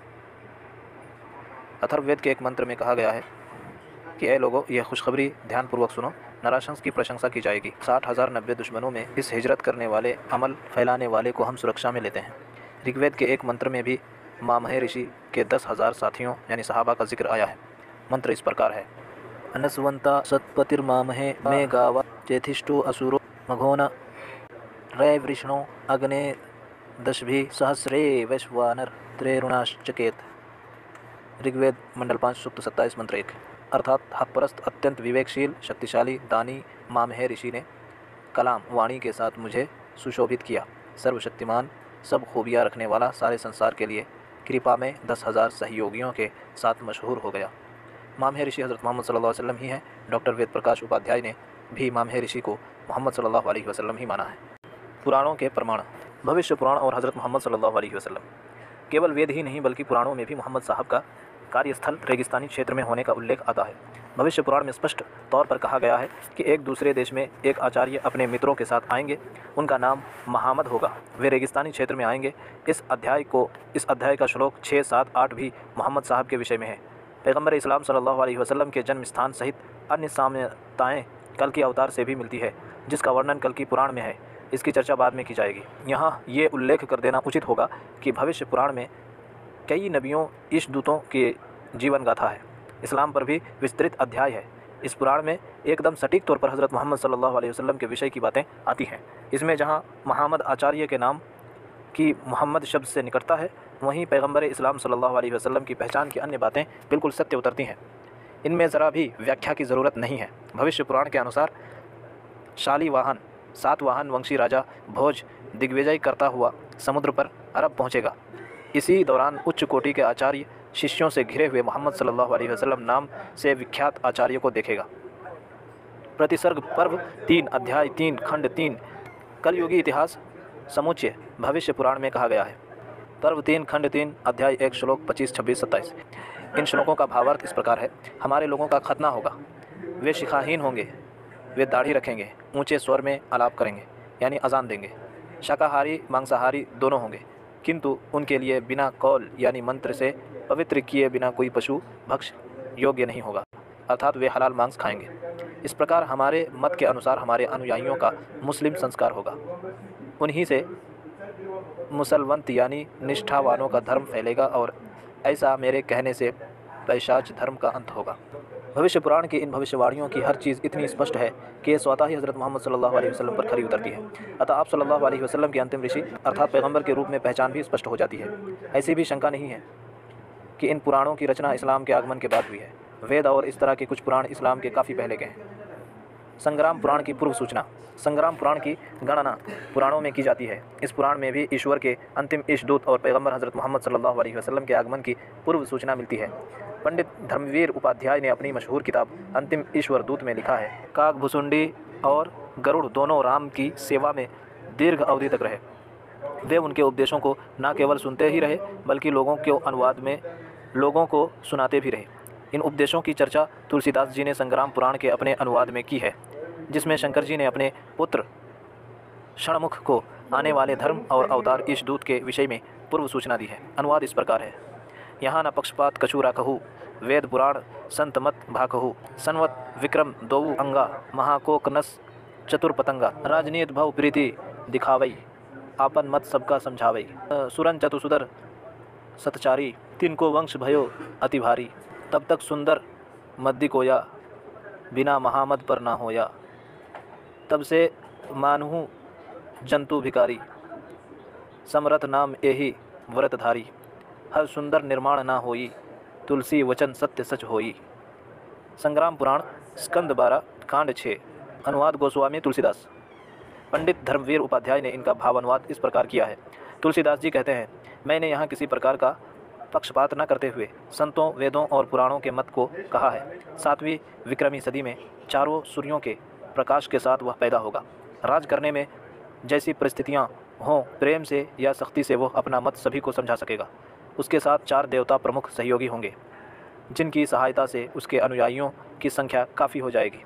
अथर्ववेद के एक मंत्र में कहा गया है कि ऐ लोगों, यह खुशखबरी ध्यानपूर्वक सुनो, नराशंस की प्रशंसा की जाएगी। 60,090 दुश्मनों में इस हिजरत करने वाले, अमल फैलाने वाले को हम सुरक्षा में लेते हैं। ऋग्वेद के एक मंत्र में भी मामह ऋषि के 10,000 साथियों यानी सहाबा का जिक्र आया है। मंत्र इस प्रकार है: अनस्वंता सत्पतिर्मामहे मे गावा चेथिष्टो असुरो मघोन रै वृष्णो अग्ने दशभि सहस्रे वैश्वानर त्रेरुणाश्चकेत। ऋग्वेद मंडल 5 सूक्त 27 मंत्र 1। अर्थात हकपरस्त, अत्यंत विवेकशील, शक्तिशाली, दानी मामह ऋषि ने कलाम वाणी के साथ मुझे सुशोभित किया। सर्वशक्तिमान, सब खूबियाँ रखने वाला, सारे संसार के लिए कृपा में 10,000 सहयोगियों के साथ मशहूर हो गया। मामह ऋषि हज़रत मोहम्मद सल्लल्लाहु अलैहि वसल्लम ही हैं। डॉक्टर वेद प्रकाश उपाध्याय ने भी मामह ऋषि को मोहम्मद सल्लल्लाहु अलैहि वसल्लम ही माना है। पुराणों के प्रमाण। भविष्य पुराण और हज़रत मोहम्मद सल्लल्लाहु अलैहि वसल्लम। केवल वेद ही नहीं बल्कि पुराणों में भी मोहम्मद साहब का कार्यस्थल रेगिस्तानी क्षेत्र में होने का उल्लेख आता है। भविष्य पुराण में स्पष्ट तौर पर कहा गया है कि एक दूसरे देश में एक आचार्य अपने मित्रों के साथ आएंगे, उनका नाम महामद होगा, वे रेगिस्तानी क्षेत्र में आएंगे। इस अध्याय का श्लोक 6, 7, 8 भी मोहम्मद साहब के विषय में है। पैगम्बर इस्लाम सल्लल्लाहु अलैहि वसल्लम के जन्म स्थान सहित अन्य साम्यताएँ कल के अवतार से भी मिलती है, जिसका वर्णन कल की पुराण में है। इसकी चर्चा बाद में की जाएगी। यहाँ ये उल्लेख कर देना उचित होगा कि भविष्य पुराण में कई नबियों, ईशदूतों के जीवन गाथा है। इस्लाम पर भी विस्तृत अध्याय है। इस पुराण में एकदम सटीक तौर पर हज़रत मोहम्मद सल्लल्लाहु अलैहि वसल्लम के विषय की बातें आती हैं। इसमें जहाँ महामद आचार्य के नाम की मोहम्मद शब्द से निकटता है, वहीं पैगम्बर इस्लाम सल्लल्लाहु अलैहि वसल्लम की पहचान की अन्य बातें बिल्कुल सत्य उतरती हैं। इनमें ज़रा भी व्याख्या की ज़रूरत नहीं है। भविष्य पुराण के अनुसार शालिवाहन, सातवाहन वंशी राजा भोज दिग्विजय करता हुआ समुद्र पर अरब पहुँचेगा। इसी दौरान उच्च कोटि के आचार्य शिष्यों से घिरे हुए मोहम्मद सल्लल्लाहु अलैहि वसल्लम नाम से विख्यात आचार्य को देखेगा। प्रतिसर्ग पर्व 3, अध्याय 3, खंड 3, कलयुगी इतिहास समुच्चय भविष्य पुराण में कहा गया है। पर्व 3, खंड 3, अध्याय 1, श्लोक 25, 26, 27। इन श्लोकों का भावार्थ इस प्रकार है: हमारे लोगों का खतना होगा, वे शिखाहीन होंगे, वे दाढ़ी रखेंगे, ऊंचे स्वर में आलाप करेंगे यानी अजान देंगे, शाकाहारी मांसाहारी दोनों होंगे, किंतु उनके लिए बिना कौल यानी मंत्र से पवित्र किए बिना कोई पशु भक्ष योग्य नहीं होगा, अर्थात वे हलाल मांस खाएंगे। इस प्रकार हमारे मत के अनुसार हमारे अनुयायियों का मुस्लिम संस्कार होगा। उन्हीं से मुसलवंत यानी निष्ठावानों का धर्म फैलेगा और ऐसा मेरे कहने से पैशाच धर्म का अंत होगा। भविष्य पुराण की इन भविष्यवाणियों की हर चीज़ इतनी स्पष्ट है कि ये स्वतः ही हज़रत मोहम्मद सल्लल्लाहु अलैहि वसल्लम पर खरी उतरती है। अतः आप सल्लल्लाहु अलैहि वसल्लम के अंतिम ऋषि अर्थात पैगंबर के रूप में पहचान भी स्पष्ट हो जाती है। ऐसी भी शंका नहीं है कि इन पुराणों की रचना इस्लाम के आगमन के बाद हुई है। वेद और इस तरह के कुछ पुराण इस्लाम के काफ़ी पहले के हैं। संग्राम पुराण की पूर्व सूचना। संग्राम पुराण की गणना पुराणों में की जाती है। इस पुराण में भी ईश्वर के अंतिम ईशदूत और पैगंबर हज़रत मोहम्मद सल्लल्लाहु अलैहि वसल्लम के आगमन की पूर्व सूचना मिलती है। पंडित धर्मवीर उपाध्याय ने अपनी मशहूर किताब अंतिम ईश्वर दूत में लिखा है, काकभुसुंडी और गरुड़ दोनों राम की सेवा में दीर्घ अवधि तक रहे। वे उनके उपदेशों को न केवल सुनते ही रहे बल्कि लोगों के अनुवाद में लोगों को सुनाते भी रहे। इन उपदेशों की चर्चा तुलसीदास जी ने संग्राम पुराण के अपने अनुवाद में की है, जिसमें शंकर जी ने अपने पुत्र षणमुख को आने वाले धर्म और अवतार ईशदूत के विषय में पूर्व सूचना दी है। अनुवाद इस प्रकार है: यहाँ न पक्षपात कछु राखहु, वेद पुराण संत मत भाकहु। संवत विक्रम दोऊ अंगा, महाकोकनस चतुर पतंगा। राजनीत भव प्रीति दिखावई, आपन मत सबका समझावई। सुरन चतुसुदर सतचारी, तिनको वंश भयो अति भारी। तब तक सुंदर मद्दी कोया, बिना महामद पर ना होया। तब से मानहु जंतु भिकारी, समरथ नाम एहि व्रतधारी। हर सुंदर निर्माण ना होई, तुलसी वचन सत्य सच होई। संग्राम पुराण स्कंद 12 कांड 6। अनुवाद गोस्वामी तुलसीदास। पंडित धर्मवीर उपाध्याय ने इनका भाव अनुवाद इस प्रकार किया है। तुलसीदास जी कहते हैं, मैंने यहाँ किसी प्रकार का पक्षपात न करते हुए संतों, वेदों और पुराणों के मत को कहा है। 7वीं विक्रमी सदी में चारों सूर्यों के प्रकाश के साथ वह पैदा होगा। राज करने में जैसी परिस्थितियाँ हों, प्रेम से या सख्ती से वह अपना मत सभी को समझा सकेगा। उसके साथ 4 देवता प्रमुख सहयोगी होंगे, जिनकी सहायता से उसके अनुयायियों की संख्या काफ़ी हो जाएगी।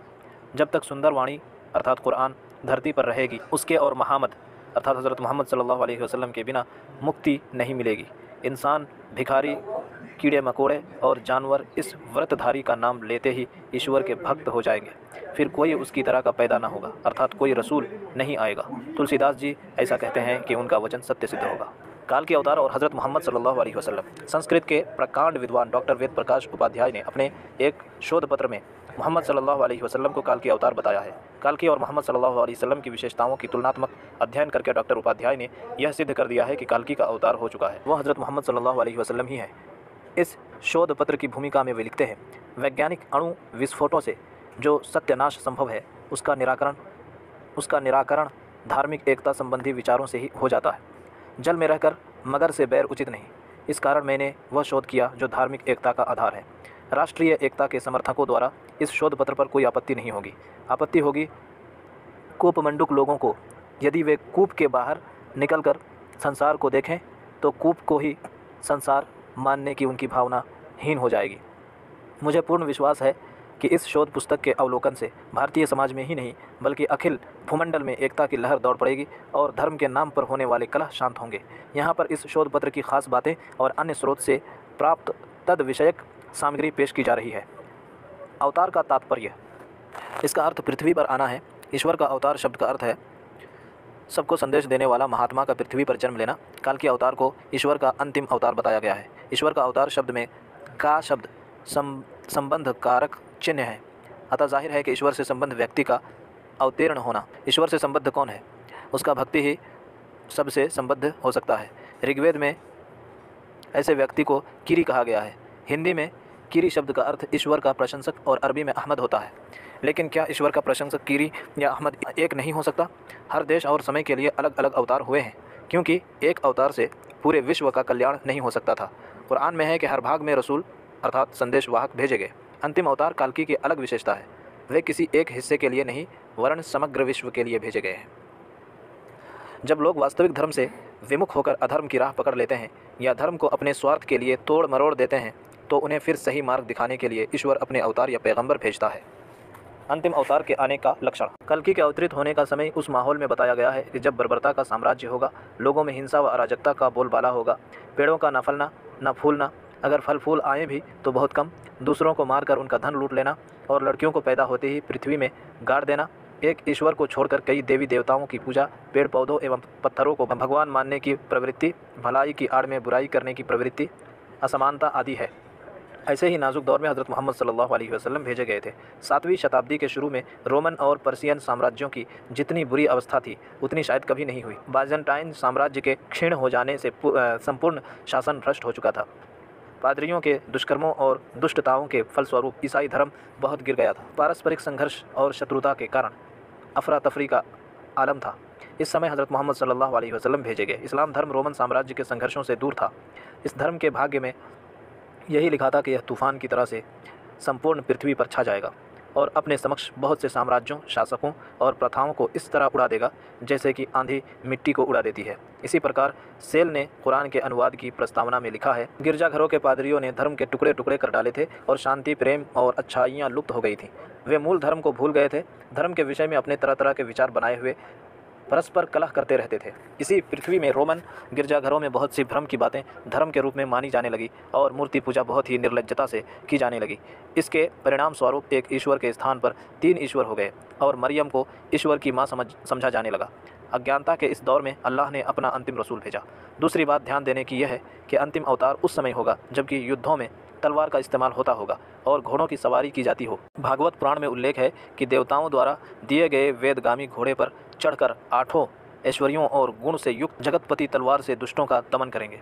जब तक सुंदर वाणी अर्थात कुरान धरती पर रहेगी, उसके और महामद अर्थात हज़रत मोहम्मद सल्लल्लाहु अलैहि वसल्लम के बिना मुक्ति नहीं मिलेगी। इंसान, भिखारी, कीड़े मकोड़े और जानवर इस व्रतधारी का नाम लेते ही ईश्वर के भक्त हो जाएंगे। फिर कोई उसकी तरह का पैदा ना होगा, अर्थात कोई रसूल नहीं आएगा। तुलसीदास जी ऐसा कहते हैं कि उनका वचन सत्य सिद्ध होगा। काल के अवतार और हज़रत मोहम्मद सल्लल्लाहु अलैहि वसल्लम। संस्कृत के प्रकांड विद्वान डॉक्टर वेद प्रकाश उपाध्याय ने अपने एक शोध पत्र में मोहम्मद सल्लल्लाहु अलैहि वसल्लम को काल के अवतार बताया है। काल के और मोहम्मद सल्लल्लाहु अलैहि वसल्लम की विशेषताओं की तुलनात्मक अध्ययन करके डॉक्टर उपाध्याय ने यह सिद्ध कर दिया है कि काल्की का अवतार हो चुका है, वह हज़रत मोहम्मद सल्लल्लाहु अलैहि वसल्लम ही है। इस शोध पत्र की भूमिका में वे लिखते हैं, वैज्ञानिक अणु विस्फोटों से जो सत्यानाश संभव है, उसका निराकरण धार्मिक एकता संबंधी विचारों से ही हो जाता है। जल में रहकर मगर से बैर उचित नहीं। इस कारण मैंने वह शोध किया जो धार्मिक एकता का आधार है। राष्ट्रीय एकता के समर्थकों द्वारा इस शोध पत्र पर कोई आपत्ति नहीं होगी। आपत्ति होगी कूपमंडुक लोगों को। यदि वे कूप के बाहर निकलकर संसार को देखें तो कूप को ही संसार मानने की उनकी भावना हीन हो जाएगी। मुझे पूर्ण विश्वास है कि इस शोध पुस्तक के अवलोकन से भारतीय समाज में ही नहीं बल्कि अखिल भूमंडल में एकता की लहर दौड़ पड़ेगी और धर्म के नाम पर होने वाले कलह शांत होंगे। यहाँ पर इस शोध पत्र की खास बातें और अन्य स्रोत से प्राप्त तद विषयक सामग्री पेश की जा रही है। अवतार का तात्पर्य। इसका अर्थ पृथ्वी पर आना है। ईश्वर का अवतार शब्द का अर्थ है सबको संदेश देने वाला महात्मा का पृथ्वी पर जन्म लेना। काल के अवतार को ईश्वर का अंतिम अवतार बताया गया है। ईश्वर का अवतार शब्द में का शब्द संबंध कारक चिन्ह है, अतः जाहिर है कि ईश्वर से संबंध व्यक्ति का अवतीर्ण होना। ईश्वर से संबद्ध कौन है? उसका भक्ति ही सबसे संबद्ध हो सकता है। ऋग्वेद में ऐसे व्यक्ति को कीरी कहा गया है। हिंदी में कीरी शब्द का अर्थ ईश्वर का प्रशंसक और अरबी में अहमद होता है। लेकिन क्या ईश्वर का प्रशंसक कीरी या अहमद एक नहीं हो सकता? हर देश और समय के लिए अलग अलग अवतार हुए हैं, क्योंकि एक अवतार से पूरे विश्व का कल्याण नहीं हो सकता था। कुरान में है कि हर भाग में रसूल अर्थात संदेशवाहक भेजे गए। अंतिम अवतार काल्की की अलग विशेषता है, वे किसी एक हिस्से के लिए नहीं वरन समग्र विश्व के लिए भेजे गए हैं। जब लोग वास्तविक धर्म से विमुख होकर अधर्म की राह पकड़ लेते हैं या धर्म को अपने स्वार्थ के लिए तोड़ मरोड़ देते हैं तो उन्हें फिर सही मार्ग दिखाने के लिए ईश्वर अपने अवतार या पैगंबर भेजता है। अंतिम अवतार के आने का लक्षण। कल्कि के अवतरित होने का समय उस माहौल में बताया गया है कि जब बर्बरता का साम्राज्य होगा, लोगों में हिंसा व अराजकता का बोलबाला होगा, पेड़ों का न फलना न फूलना, अगर फल फूल आए भी तो बहुत कम, दूसरों को मारकर उनका धन लूट लेना और लड़कियों को पैदा होते ही पृथ्वी में गाड़ देना, एक ईश्वर को छोड़कर कई देवी देवताओं की पूजा, पेड़ पौधों एवं पत्थरों को भगवान मानने की प्रवृत्ति, भलाई की आड़ में बुराई करने की प्रवृत्ति, असमानता आदि है। ऐसे ही नाजुक दौर में हज़रत मोहम्मद सल्लल्लाहु अलैहि वसल्लम भेजे गए थे। 7वीं शताब्दी के शुरू में रोमन और पर्शियन साम्राज्यों की जितनी बुरी अवस्था थी उतनी शायद कभी नहीं हुई। बाइजेंटाइन साम्राज्य के क्षीण हो जाने से संपूर्ण शासन भ्रष्ट हो चुका था। पादरियों के दुष्कर्मों और दुष्टताओं के फलस्वरूप ईसाई धर्म बहुत गिर गया था। पारस्परिक संघर्ष और शत्रुता के कारण अफरा तफरी का आलम था। इस समय हज़रत मोहम्मद सल्लल्लाहु अलैहि वसल्लम भेजे गए। इस्लाम धर्म रोमन साम्राज्य के संघर्षों से दूर था। इस धर्म के भाग्य में यही लिखा था कि यह तूफ़ान की तरह से संपूर्ण पृथ्वी पर छा जाएगा और अपने समक्ष बहुत से साम्राज्यों, शासकों और प्रथाओं को इस तरह उड़ा देगा जैसे कि आंधी मिट्टी को उड़ा देती है। इसी प्रकार सेल ने कुरान के अनुवाद की प्रस्तावना में लिखा है, गिरजाघरों के पादरियों ने धर्म के टुकड़े टुकड़े कर डाले थे और शांति, प्रेम और अच्छाइयाँ लुप्त हो गई थीं। वे मूल धर्म को भूल गए थे। धर्म के विषय में अपने तरह तरह के विचार बनाए हुए परस्पर कलह करते रहते थे। इसी पृथ्वी में रोमन गिरजाघरों में बहुत सी भ्रम की बातें धर्म के रूप में मानी जाने लगी और मूर्ति पूजा बहुत ही निर्लज्जता से की जाने लगी। इसके परिणाम स्वरूप एक ईश्वर के स्थान पर 3 ईश्वर हो गए और मरियम को ईश्वर की माँ समझा जाने लगा। अज्ञानता के इस दौर में अल्लाह ने अपना अंतिम रसूल भेजा। दूसरी बात ध्यान देने की यह है कि अंतिम अवतार उस समय होगा जबकि युद्धों में तलवार का इस्तेमाल होता होगा और घोड़ों की सवारी की जाती हो। भागवत पुराण में उल्लेख है कि देवताओं द्वारा दिए गए वेदगामी घोड़े पर चढ़कर 8 ऐश्वर्यों और गुण से युक्त जगतपति तलवार से दुष्टों का दमन करेंगे।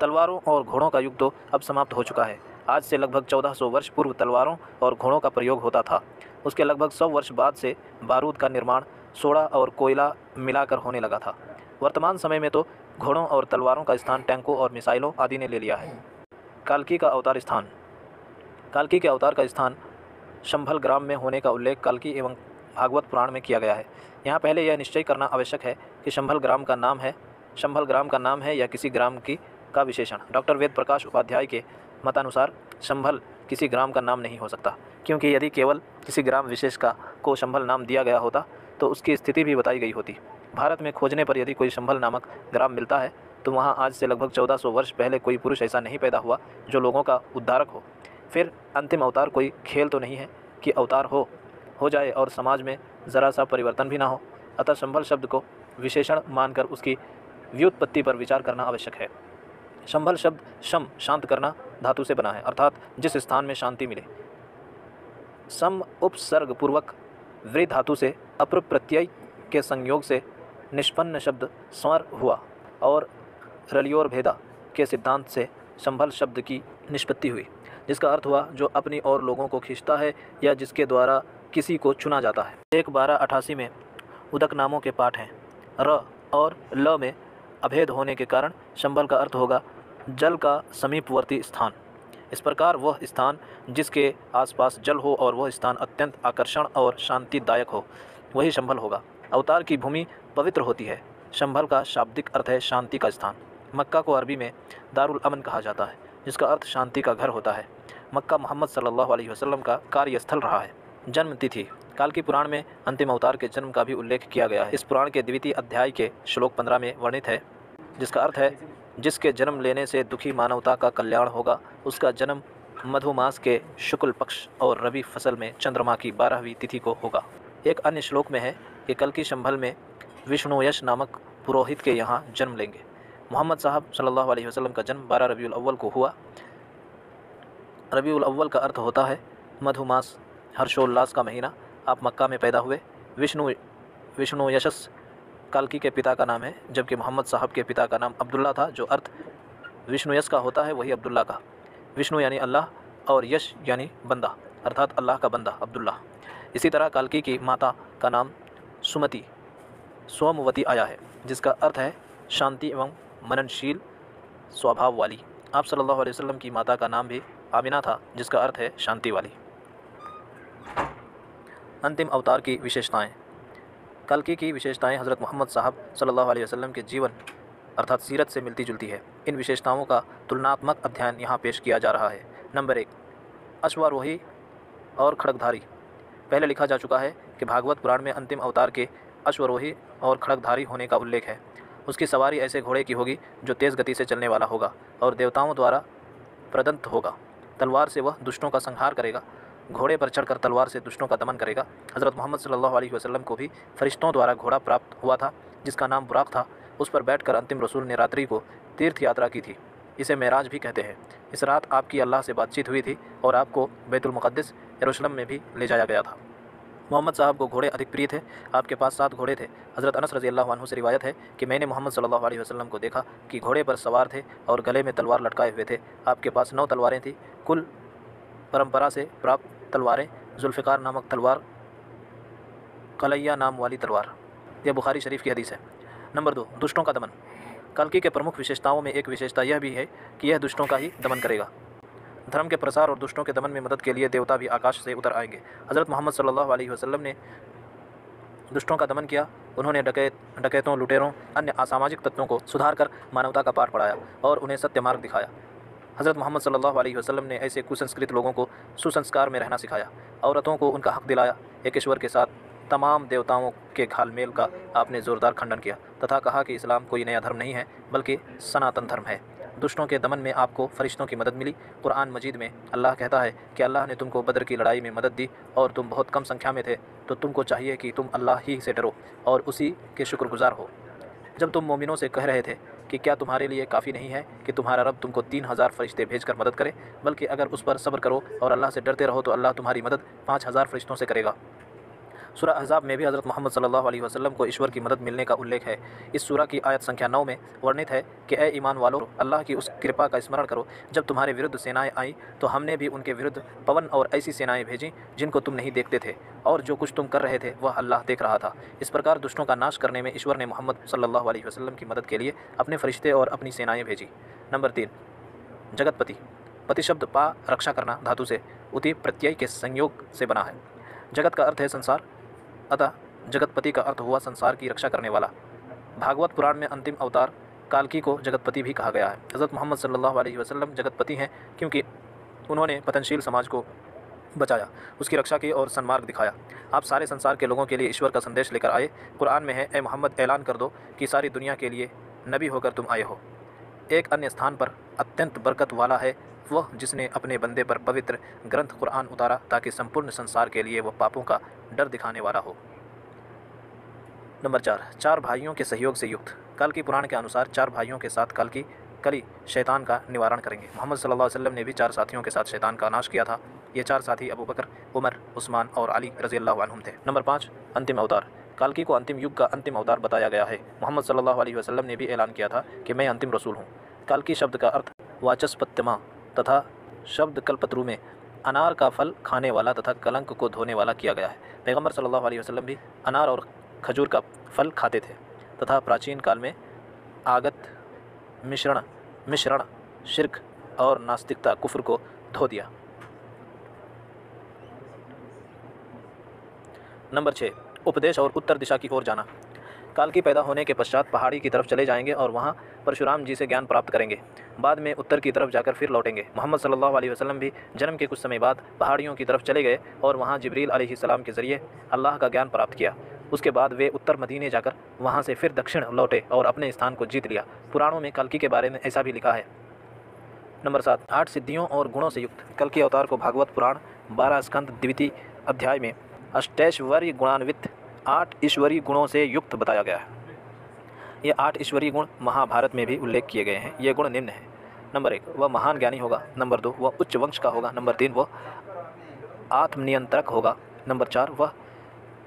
तलवारों और घोड़ों का युग तो अब समाप्त हो चुका है। आज से लगभग 1400 वर्ष पूर्व तलवारों और घोड़ों का प्रयोग होता था। उसके लगभग 100 वर्ष बाद से बारूद का निर्माण सोडा और कोयला मिलाकर होने लगा था। वर्तमान समय में तो घोड़ों और तलवारों का स्थान टैंकों और मिसाइलों आदि ने ले लिया है। कल्कि का अवतार स्थान। कल्कि के अवतार का स्थान शंभल ग्राम में होने का उल्लेख कल्कि एवं भागवत पुराण में किया गया है। यहाँ पहले यह निश्चय करना आवश्यक है कि शंभल ग्राम का नाम है या किसी ग्राम का विशेषण। डॉक्टर वेद प्रकाश उपाध्याय के मतानुसार शंभल किसी ग्राम का नाम नहीं हो सकता, क्योंकि यदि केवल किसी ग्राम विशेष को शंभल नाम दिया गया होता तो उसकी स्थिति भी बताई गई होती। भारत में खोजने पर यदि कोई शंभल नामक ग्राम मिलता है तो वहाँ आज से लगभग 1400 वर्ष पहले कोई पुरुष ऐसा नहीं पैदा हुआ जो लोगों का उद्धारक हो। फिर अंतिम अवतार कोई खेल तो नहीं है कि अवतार हो जाए और समाज में ज़रा सा परिवर्तन भी ना हो। अतः शंभल शब्द को विशेषण मानकर उसकी व्युत्पत्ति पर विचार करना आवश्यक है। शंभल शब्द शम शांत करना धातु से बना है, अर्थात जिस स्थान में शांति मिले। सम उपसर्ग पूर्वक वृ धातु से अप्र प्रत्यय के संयोग से निष्पन्न शब्द स्वर हुआ और रलियोर भेदा के सिद्धांत से शंभल शब्द की निष्पत्ति हुई, जिसका अर्थ हुआ जो अपनी और लोगों को खींचता है या जिसके द्वारा किसी को चुना जाता है। 1288 में उदक नामों के पाठ हैं। र और ल में अभेद होने के कारण शंभल का अर्थ होगा जल का समीपवर्ती स्थान। इस प्रकार वह स्थान जिसके आसपास जल हो और वह स्थान अत्यंत आकर्षण और शांतिदायक हो, वही शंभल होगा। अवतार की भूमि पवित्र होती है। शंभल का शाब्दिक अर्थ है शांति का स्थान। मक्का को अरबी में दारुल अमन कहा जाता है, जिसका अर्थ शांति का घर होता है। मक्का मोहम्मद सल्लल्लाहु अलैहि वसल्लम का कार्यस्थल रहा है। जन्म तिथि। कल्कि पुराण में अंतिम अवतार के जन्म का भी उल्लेख किया गया है। इस पुराण के द्वितीय अध्याय के श्लोक 15 में वर्णित है, जिसका अर्थ है जिसके जन्म लेने से दुखी मानवता का कल्याण होगा, उसका जन्म मधुमास के शुक्ल पक्ष और रबी फसल में चंद्रमा की 12वीं तिथि को होगा। एक अन्य श्लोक में है कि कल्कि शंभल में विष्णुयश नामक पुरोहित के यहाँ जन्म लेंगे। मोहम्मद साहब सल्लल्लाहु अलैहि वसल्लम का जन्म 12 रबीउल अव्वल को हुआ। रबीउल अव्वल का अर्थ होता है मधुमास, हर्षोल्लास का महीना। आप मक्का में पैदा हुए। विष्णुयशस कल्कि के पिता का नाम है, जबकि मोहम्मद साहब के पिता का नाम अब्दुल्ला था। जो अर्थ विष्णुयश का होता है वही अब्दुल्ला का। विष्णु यानी अल्लाह और यश यानी बंदा, अर्थात अल्लाह का बंदा अब्दुल्ला। इसी तरह कल्कि की माता का नाम सुमति सोमवती आया है, जिसका अर्थ है शांति एवं मननशील स्वभाव वाली। आप सल्लल्लाहु अलैहि वसल्लम की माता का नाम भी आमिना था, जिसका अर्थ है शांति वाली। अंतिम अवतार की विशेषताएं। कल्कि की विशेषताएं हज़रत मोहम्मद साहब सल्लल्लाहु अलैहि वसल्लम के जीवन अर्थात सीरत से मिलती जुलती है। इन विशेषताओं का तुलनात्मक अध्ययन यहाँ पेश किया जा रहा है। नंबर 1, अश्वारोही और खड्गधारी। पहले लिखा जा चुका है कि भागवत पुराण में अंतिम अवतार के अश्वरोही और खड्गधारी होने का उल्लेख है। उसकी सवारी ऐसे घोड़े की होगी जो तेज़ गति से चलने वाला होगा और देवताओं द्वारा प्रदत्त होगा। तलवार से वह दुष्टों का संहार करेगा। घोड़े पर चढ़कर तलवार से दुष्टों का दमन करेगा। हज़रत मोहम्मद सल्लल्लाहु अलैहि वसल्लम को भी फरिश्तों द्वारा घोड़ा प्राप्त हुआ था, जिसका नाम बुराक था। उस पर बैठकर अंतिम रसूल ने रात्रि को तीर्थ यात्रा की थी। इसे मेराज भी कहते हैं। इस रात आपकी अल्लाह से बातचीत हुई थी और आपको बैतुल मुक़द्दस यरूशलेम में भी ले जाया गया था। मोहम्मद साहब को घोड़े अधिक प्रिय थे। आपके पास 7 घोड़े थे। हज़रत अनस रज़ी अल्लाह अन्हु से रिवायत है कि मैंने मोहम्मद सल्लल्लाहु अलैहि वसल्लम को देखा कि घोड़े पर सवार थे और गले में तलवार लटकाए हुए थे। आपके पास 9 तलवारें थीं। कुल परंपरा से प्राप्त तलवारें जुल्फ़िकार नामक तलवार, कलैया नाम वाली तलवार। यह बुखारी शरीफ की हदीस है। नंबर 2, दुष्टों का दमन। कल्कि के प्रमुख विशेषताओं में एक विशेषता यह भी है कि यह दुष्टों का ही दमन करेगा। धर्म के प्रसार और दुष्टों के दमन में मदद के लिए देवता भी आकाश से उतर आएंगे। हज़रत मोहम्मद सल्लल्लाहु अलैहि वसल्लम ने दुष्टों का दमन किया। उन्होंने डकैतों, लुटेरों, अन्य असामाजिक तत्वों को सुधार कर मानवता का पाठ पढ़ाया और उन्हें सत्य मार्ग दिखाया। हज़रत मोहम्मद सल्लल्लाहु अलैहि वसल्लम ने ऐसे कुसंस्कृत लोगों को सुसंस्कार में रहना सिखाया। औरतों को उनका हक दिलाया। एक ईश्वर के साथ तमाम देवताओं के घालमेल का आपने ज़ोरदार खंडन किया तथा कहा कि इस्लाम कोई नया धर्म नहीं है बल्कि सनातन धर्म है। दुष्टों के दमन में आपको फरिश्तों की मदद मिली। कुरान मजीद में अल्लाह कहता है कि अल्लाह ने तुमको बदर की लड़ाई में मदद दी और तुम बहुत कम संख्या में थे, तो तुमको चाहिए कि तुम अल्लाह ही से डरो और उसी के शुक्रगुजार हो। जब तुम मोमिनों से कह रहे थे कि क्या तुम्हारे लिए काफ़ी नहीं है कि तुम्हारा रब तुमको 3000 फरिश्ते भेजकर मदद करे, बल्कि अगर उस पर सब्र करो और अल्लाह से डरते रहो तो अल्लाह तुम्हारी मदद 5000 फरिश्तों से करेगा। सूरह अहज़ाब में भी हज़रत मोहम्मद सल्लल्लाहु अलैहि वसल्लम को ईश्वर की मदद मिलने का उल्लेख है। इस सूरह की आयत संख्या 9 में वर्णित है कि ए ईमान वालों, अल्लाह की उस कृपा का स्मरण करो जब तुम्हारे विरुद्ध सेनाएं आईं तो हमने भी उनके विरुद्ध पवन और ऐसी सेनाएं भेजीं जिनको तुम नहीं देखते थे, और जो कुछ तुम कर रहे थे वह अल्लाह देख रहा था। इस प्रकार दुष्टों का नाश करने में ईश्वर ने मोहम्मद सल्लल्लाहु अलैहि वसल्लम की मदद के लिए अपने फरिश्ते और अपनी सेनाएँ भेजी। नंबर 3, जगतपति। पति शब्द पा रक्षा करना धातु से उति प्रत्यय के संयोग से बना है। जगत का अर्थ है संसार, अतः जगतपति का अर्थ हुआ संसार की रक्षा करने वाला। भागवत पुराण में अंतिम अवतार काल्की को जगतपति भी कहा गया है। हज़रत मोहम्मद सल्लल्लाहु अलैहि वसल्लम जगतपति हैं क्योंकि उन्होंने पतनशील समाज को बचाया, उसकी रक्षा की और सन्मार्ग दिखाया। आप सारे संसार के लोगों के लिए ईश्वर का संदेश लेकर आए। कुरान में है, ए मोहम्मद ऐलान कर दो कि सारी दुनिया के लिए नबी होकर तुम आए हो। एक अन्य स्थान पर अत्यंत बरकत वाला है वह जिसने अपने बंदे पर पवित्र ग्रंथ कुरान उतारा ताकि संपूर्ण संसार के लिए वह पापों का डर दिखाने वाला हो। नंबर 4, 4 भाइयों के सहयोग से युक्त। काल्की पुराण के अनुसार 4 भाइयों के साथ काल्की कली शैतान का निवारण करेंगे। मोहम्मद सल्लल्लाहु अलैहि वसल्लम ने भी 4 साथियों के साथ शैतान का नाश किया था। ये 4 साथी अबू बकर, उमर, उस्मान और अली रज़ियल्लाहु अन्हुम थे। नंबर 5, अंतिम अवतार। काल्की को अंतिम युग का अंतिम अवतार बताया गया है। मोहम्मद सल्लल्लाहु अलैहि वसल्लम ने भी ऐलान किया था कि मैं अंतिम रसूल हूँ। काल्की शब्द का अर्थ वाचस्पत्यमा तथा शब्द कल्पतरु में अनार का फल खाने वाला तथा कलंक को धोने वाला किया गया है। पैगंबर सल्लल्लाहु अलैहि वसल्लम भी अनार और खजूर का फल खाते थे तथा प्राचीन काल में आगत मिश्रण शिर्क और नास्तिकता कुफ्र को धो दिया। नंबर 6, उपदेश और उत्तर दिशा की ओर जाना। काल्की पैदा होने के पश्चात पहाड़ी की तरफ चले जाएंगे और वहाँ परशुराम जी से ज्ञान प्राप्त करेंगे। बाद में उत्तर की तरफ जाकर फिर लौटेंगे। मोहम्मद सल्लल्लाहु अलैहि वसल्लम भी जन्म के कुछ समय बाद पहाड़ियों की तरफ चले गए और वहाँ जिब्रील अलैहिस्सलाम के ज़रिए अल्लाह का ज्ञान प्राप्त किया। उसके बाद वे उत्तर मदीने जाकर वहाँ से फिर दक्षिण लौटे और अपने स्थान को जीत लिया। पुराणों में काल्की के बारे में ऐसा भी लिखा है। नंबर 7, 8 सिद्धियों और गुणों से युक्त। कल्कि अवतार को भागवत पुराण 12 स्कंद द्वितीय अध्याय में अष्टैश्वर्य गुणान्वित 8 ईश्वरीय गुणों से युक्त बताया गया है। ये 8 ईश्वरीय गुण महाभारत में भी उल्लेख किए गए हैं। ये गुण निम्न हैं। नंबर 1, वह महान ज्ञानी होगा। नंबर 2, वह उच्च वंश का होगा। नंबर 3, वह आत्मनियंत्रक होगा। नंबर 4, वह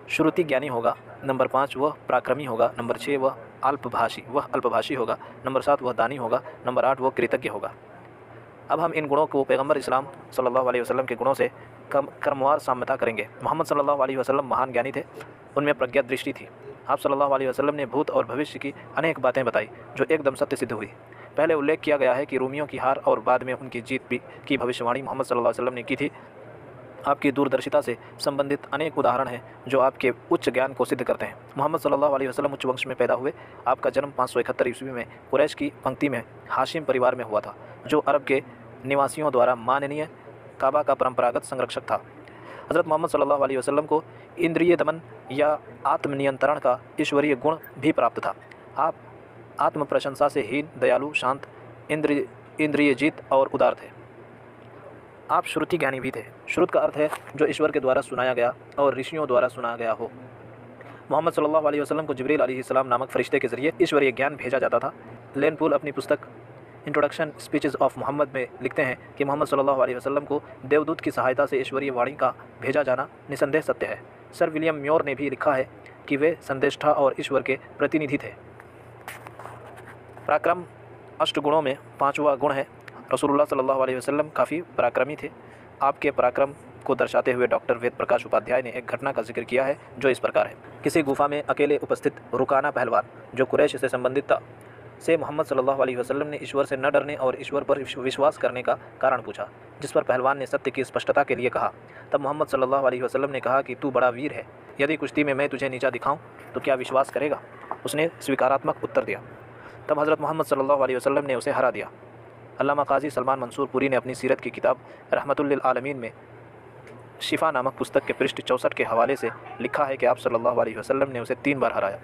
श्रुति ज्ञानी होगा। नंबर 5, वह पराक्रमी होगा। नंबर 6, वह अल्पभाषी होगा। नंबर 7, वह दानी होगा। नंबर 8, वह कृतज्ञ होगा। अब हम इन गुणों को पैगंबर इस्लाम सल्लल्लाहु अलैहि वसल्लम के गुणों से क्रमवार साम्यता करेंगे। मोहम्मद सल्लल्लाहु अलैहि वसल्लम महान ज्ञानी थे, उनमें प्रज्ञा दृष्टि थी। आप सल्लल्लाहु अलैहि वसल्लम ने भूत और भविष्य की अनेक बातें बताई जो एकदम सत्य सिद्ध हुई। पहले उल्लेख किया गया है कि रूमियों की हार और बाद में उनकी जीत की भविष्यवाणी मोहम्मद सल्लल्लाहु अलैहि वसल्लम ने की थी। आपकी दूरदर्शिता से संबंधित अनेक उदाहरण हैं जो आपके उच्च ज्ञान को सिद्ध करते हैं। मोहम्मद सल्लल्लाहु अलैहि वसल्लम उच्च वंश में पैदा हुए। आपका जन्म 571 ईस्वी में कुरैश की पंक्ति में हाशिम परिवार में हुआ था, जो अरब के निवासियों द्वारा माननीय काबा का परंपरागत संरक्षक था। हज़रत मोहम्मद सल्लल्लाहु अलैहि वसल्लम को इंद्रिय दमन या आत्मनियंत्रण का ईश्वरीय गुण भी प्राप्त था। आप आत्म प्रशंसा से हीन, दयालु, शांत, इंद्रिय जीत और उदार थे। आप श्रुति ज्ञानी भी थे। श्रुत का अर्थ है जो ईश्वर के द्वारा सुनाया गया और ऋषियों द्वारा सुनाया गया हो। मोहम्मद सल्लल्लाहु अलैहि वसल्लम को जिब्रील अलैहिस्सलाम नामक फरिश्ते के जरिए ईश्वरीय ज्ञान भेजा जाता था। लेन पूल अपनी पुस्तक इंट्रोडक्शन स्पीचेस ऑफ मोहम्मद में लिखते हैं कि मोहम्मद सल्लल्लाहु अलैहि वसल्लम को देवदूत की सहायता से ईश्वरीय वाणी का भेजा जाना निसंदेह सत्य है। सर विलियम म्योर ने भी लिखा है कि वे संदेष्टा और ईश्वर के प्रतिनिधि थे। पराक्रम अष्टगुणों में 5वां गुण है। रसूलुल्लाह सल्लल्लाहु अलैहि वसल्लम काफ़ी पराक्रमी थे। आपके पराक्रम को दर्शाते हुए डॉक्टर वेद प्रकाश उपाध्याय ने एक घटना का जिक्र किया है जो इस प्रकार है। किसी गुफा में अकेले उपस्थित रुकाना पहलवान, जो कुरैश से संबंधित था, से मोहम्मद सल्लल्लाहु अलैहि वसल्लम ने ईश्वर से न डरने और ईश्वर पर विश्वास करने का कारण पूछा, जिस पर पहलवान ने सत्य की स्पष्टता के लिए कहा। तब मोहम्मद सल्लल्लाहु अलैहि वसल्लम ने कहा कि तू बड़ा वीर है, यदि कुश्ती में मैं तुझे नीचा दिखाऊं तो क्या विश्वास करेगा? उसने स्वीकारात्मक उत्तर दिया। तब हज़रत मोहम्मद सल्लल्लाहु अलैहि वसल्लम ने उसे हरा दिया। अल्लामा काजी सलमान मंसूर पुरी ने अपनी सीरत की किताब रहमतुल लिल आलमीन में शिफा नामक पुस्तक के पृष्ठ 64 के हवाले से लिखा है कि आप सल्लल्लाहु अलैहि वसल्लम ने उसे 3 बार हराया।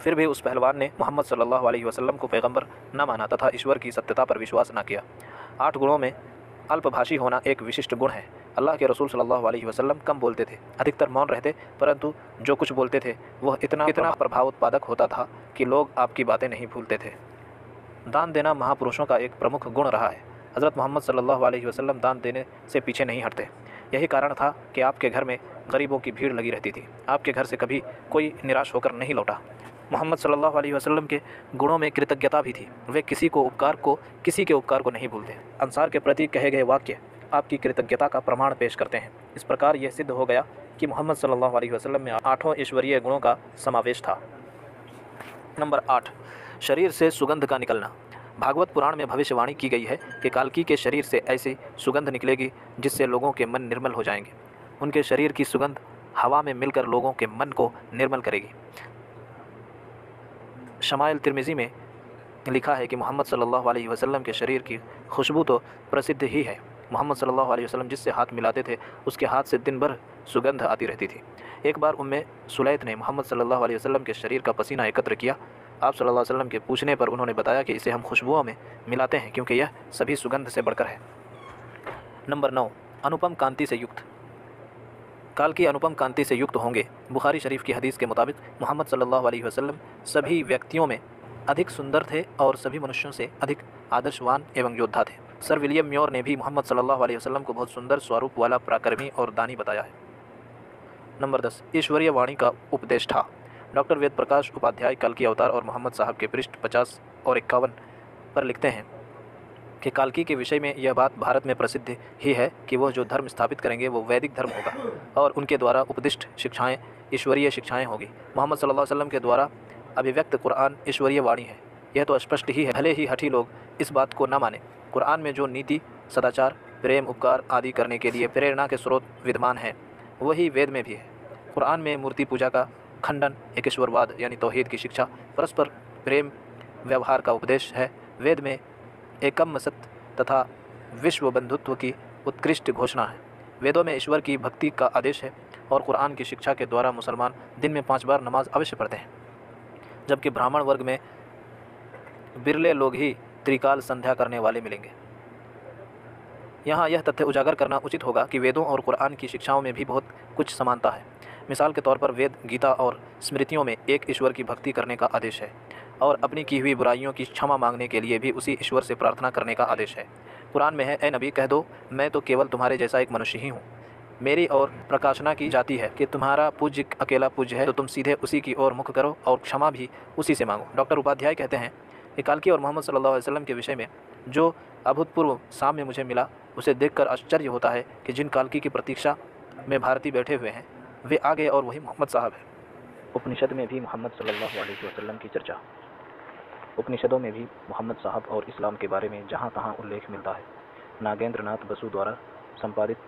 फिर भी उस पहलवान ने मोहम्मद सल्लल्लाहु अलैहि वसल्लम को पैगंबर न माना तथा ईश्वर की सत्यता पर विश्वास न किया। 8 गुणों में अल्पभाषी होना एक विशिष्ट गुण है। अल्लाह के रसूल सल्लल्लाहु अलैहि वसल्लम कम बोलते थे, अधिकतर मौन रहते, परंतु जो कुछ बोलते थे वह इतना प्रभाव उत्पादक होता था कि लोग आपकी बातें नहीं भूलते थे। दान देना महापुरुषों का एक प्रमुख गुण रहा है। हज़रत मोहम्मद सल्लल्लाहु अलैहि वसल्लम दान देने से पीछे नहीं हटते। यही कारण था कि आपके घर में गरीबों की भीड़ लगी रहती थी। आपके घर से कभी कोई निराश होकर नहीं लौटा। मोहम्मद सल्लल्लाहु अलैहि वसल्लम के गुणों में कृतज्ञता भी थी। वे किसी के उपकार को नहीं भूलते। अंसार के प्रति कहे गए वाक्य आपकी कृतज्ञता का प्रमाण पेश करते हैं। इस प्रकार यह सिद्ध हो गया कि मोहम्मद सल्लल्लाहु अलैहि वसल्लम में 8 ईश्वरीय गुणों का समावेश था। नंबर 8, शरीर से सुगंध का निकलना। भागवत पुराण में भविष्यवाणी की गई है कि काल्की के शरीर से ऐसी सुगंध निकलेगी जिससे लोगों के मन निर्मल हो जाएंगे। उनके शरीर की सुगंध हवा में मिलकर लोगों के मन को निर्मल करेगी। शमाइल तिर्मिज़ी में लिखा है कि मोहम्मद सल्लल्लाहु अलैहि वसल्लम के शरीर की खुशबू तो प्रसिद्ध ही है। मोहम्मद सल्लल्लाहु अलैहि वसल्लम जिससे हाथ मिलाते थे उसके हाथ से दिन भर सुगंध आती रहती थी। एक बार उम्मे सुलैत ने मोहम्मद सल्लल्लाहु अलैहि वसल्लम के शरीर का पसीना एकत्र किया। आप सल्लल्लाहु अलैहि वसल्लम के पूछने पर उन्होंने बताया कि इसे हम खुशबुओं में मिलाते हैं क्योंकि यह सभी सुगंध से बढ़कर है। नंबर 9, अनुपम कांति से युक्त। काल की अनुपम कांति से युक्त होंगे। बुखारी शरीफ की हदीस के मुताबिक मोहम्मद सल्लल्लाहु अलैहि वसल्लम सभी व्यक्तियों में अधिक सुंदर थे और सभी मनुष्यों से अधिक आदर्शवान एवं योद्धा थे। सर विलियम म्योर ने भी मोहम्मद सल्लल्लाहु अलैहि वसल्लम को बहुत सुंदर स्वरूप वाला पराक्रमी और दानी बताया है। नंबर 10, ईश्वरीय वाणी का उपदेष्टा। डॉक्टर वेद प्रकाश उपाध्याय कल्कि अवतार और मोहम्मद साहब के पृष्ठ 50 और 51 पर लिखते हैं कि काल्की के विषय में यह बात भारत में प्रसिद्ध ही है कि वह जो धर्म स्थापित करेंगे वो वैदिक धर्म होगा और उनके द्वारा उपदिष्ट शिक्षाएं ईश्वरीय शिक्षाएं होगी। मोहम्मद सल्लल्लाहु अलैहि वसल्लम के द्वारा अभिव्यक्त कुरान ईश्वरीय वाणी है। यह तो स्पष्ट ही है, भले ही हठी लोग इस बात को न माने। कुरान में जो नीति, सदाचार, प्रेम, उपकार आदि करने के लिए प्रेरणा के स्रोत विद्यमान हैं वही वेद में भी है। कुरान में मूर्ति पूजा का खंडन, एकेश्वरवाद यानी तौहीद की शिक्षा, परस्पर प्रेम व्यवहार का उपदेश है। वेद में एकम सत्य तथा विश्व बंधुत्व की उत्कृष्ट घोषणा है। वेदों में ईश्वर की भक्ति का आदेश है और कुरान की शिक्षा के द्वारा मुसलमान दिन में 5 बार नमाज अवश्य पढ़ते हैं, जबकि ब्राह्मण वर्ग में बिरले लोग ही त्रिकाल संध्या करने वाले मिलेंगे। यहाँ यह तथ्य उजागर करना उचित होगा कि वेदों और कुरान की शिक्षाओं में भी बहुत कुछ समानता है। मिसाल के तौर पर वेद, गीता और स्मृतियों में एक ईश्वर की भक्ति करने का आदेश है और अपनी की हुई बुराइयों की क्षमा मांगने के लिए भी उसी ईश्वर से प्रार्थना करने का आदेश है। कुरान में है, ए नबी कह दो मैं तो केवल तुम्हारे जैसा एक मनुष्य ही हूँ। मेरी और प्रकाशना की जाती है कि तुम्हारा पूज्य अकेला पूज्य है, तो तुम सीधे उसी की ओर मुख करो और क्षमा भी उसी से मांगो। डॉक्टर उपाध्याय कहते हैं कि काल्की और मोहम्मद सल्लल्लाहु अलैहि वसल्लम के विषय में जो अभूतपूर्व साम्य मुझे मिला उसे देखकर आश्चर्य होता है कि जिन काल्की की प्रतीक्षा में भारतीय बैठे हुए हैं वे आ गए और वही मोहम्मद साहब है। उपनिषद में भी मोहम्मद सल्लल्लाहु अलैहि वसल्लम की चर्चा। उपनिषदों में भी मोहम्मद साहब और इस्लाम के बारे में जहाँ तहाँ उल्लेख मिलता है। नागेंद्र नाथ बसु द्वारा संपादित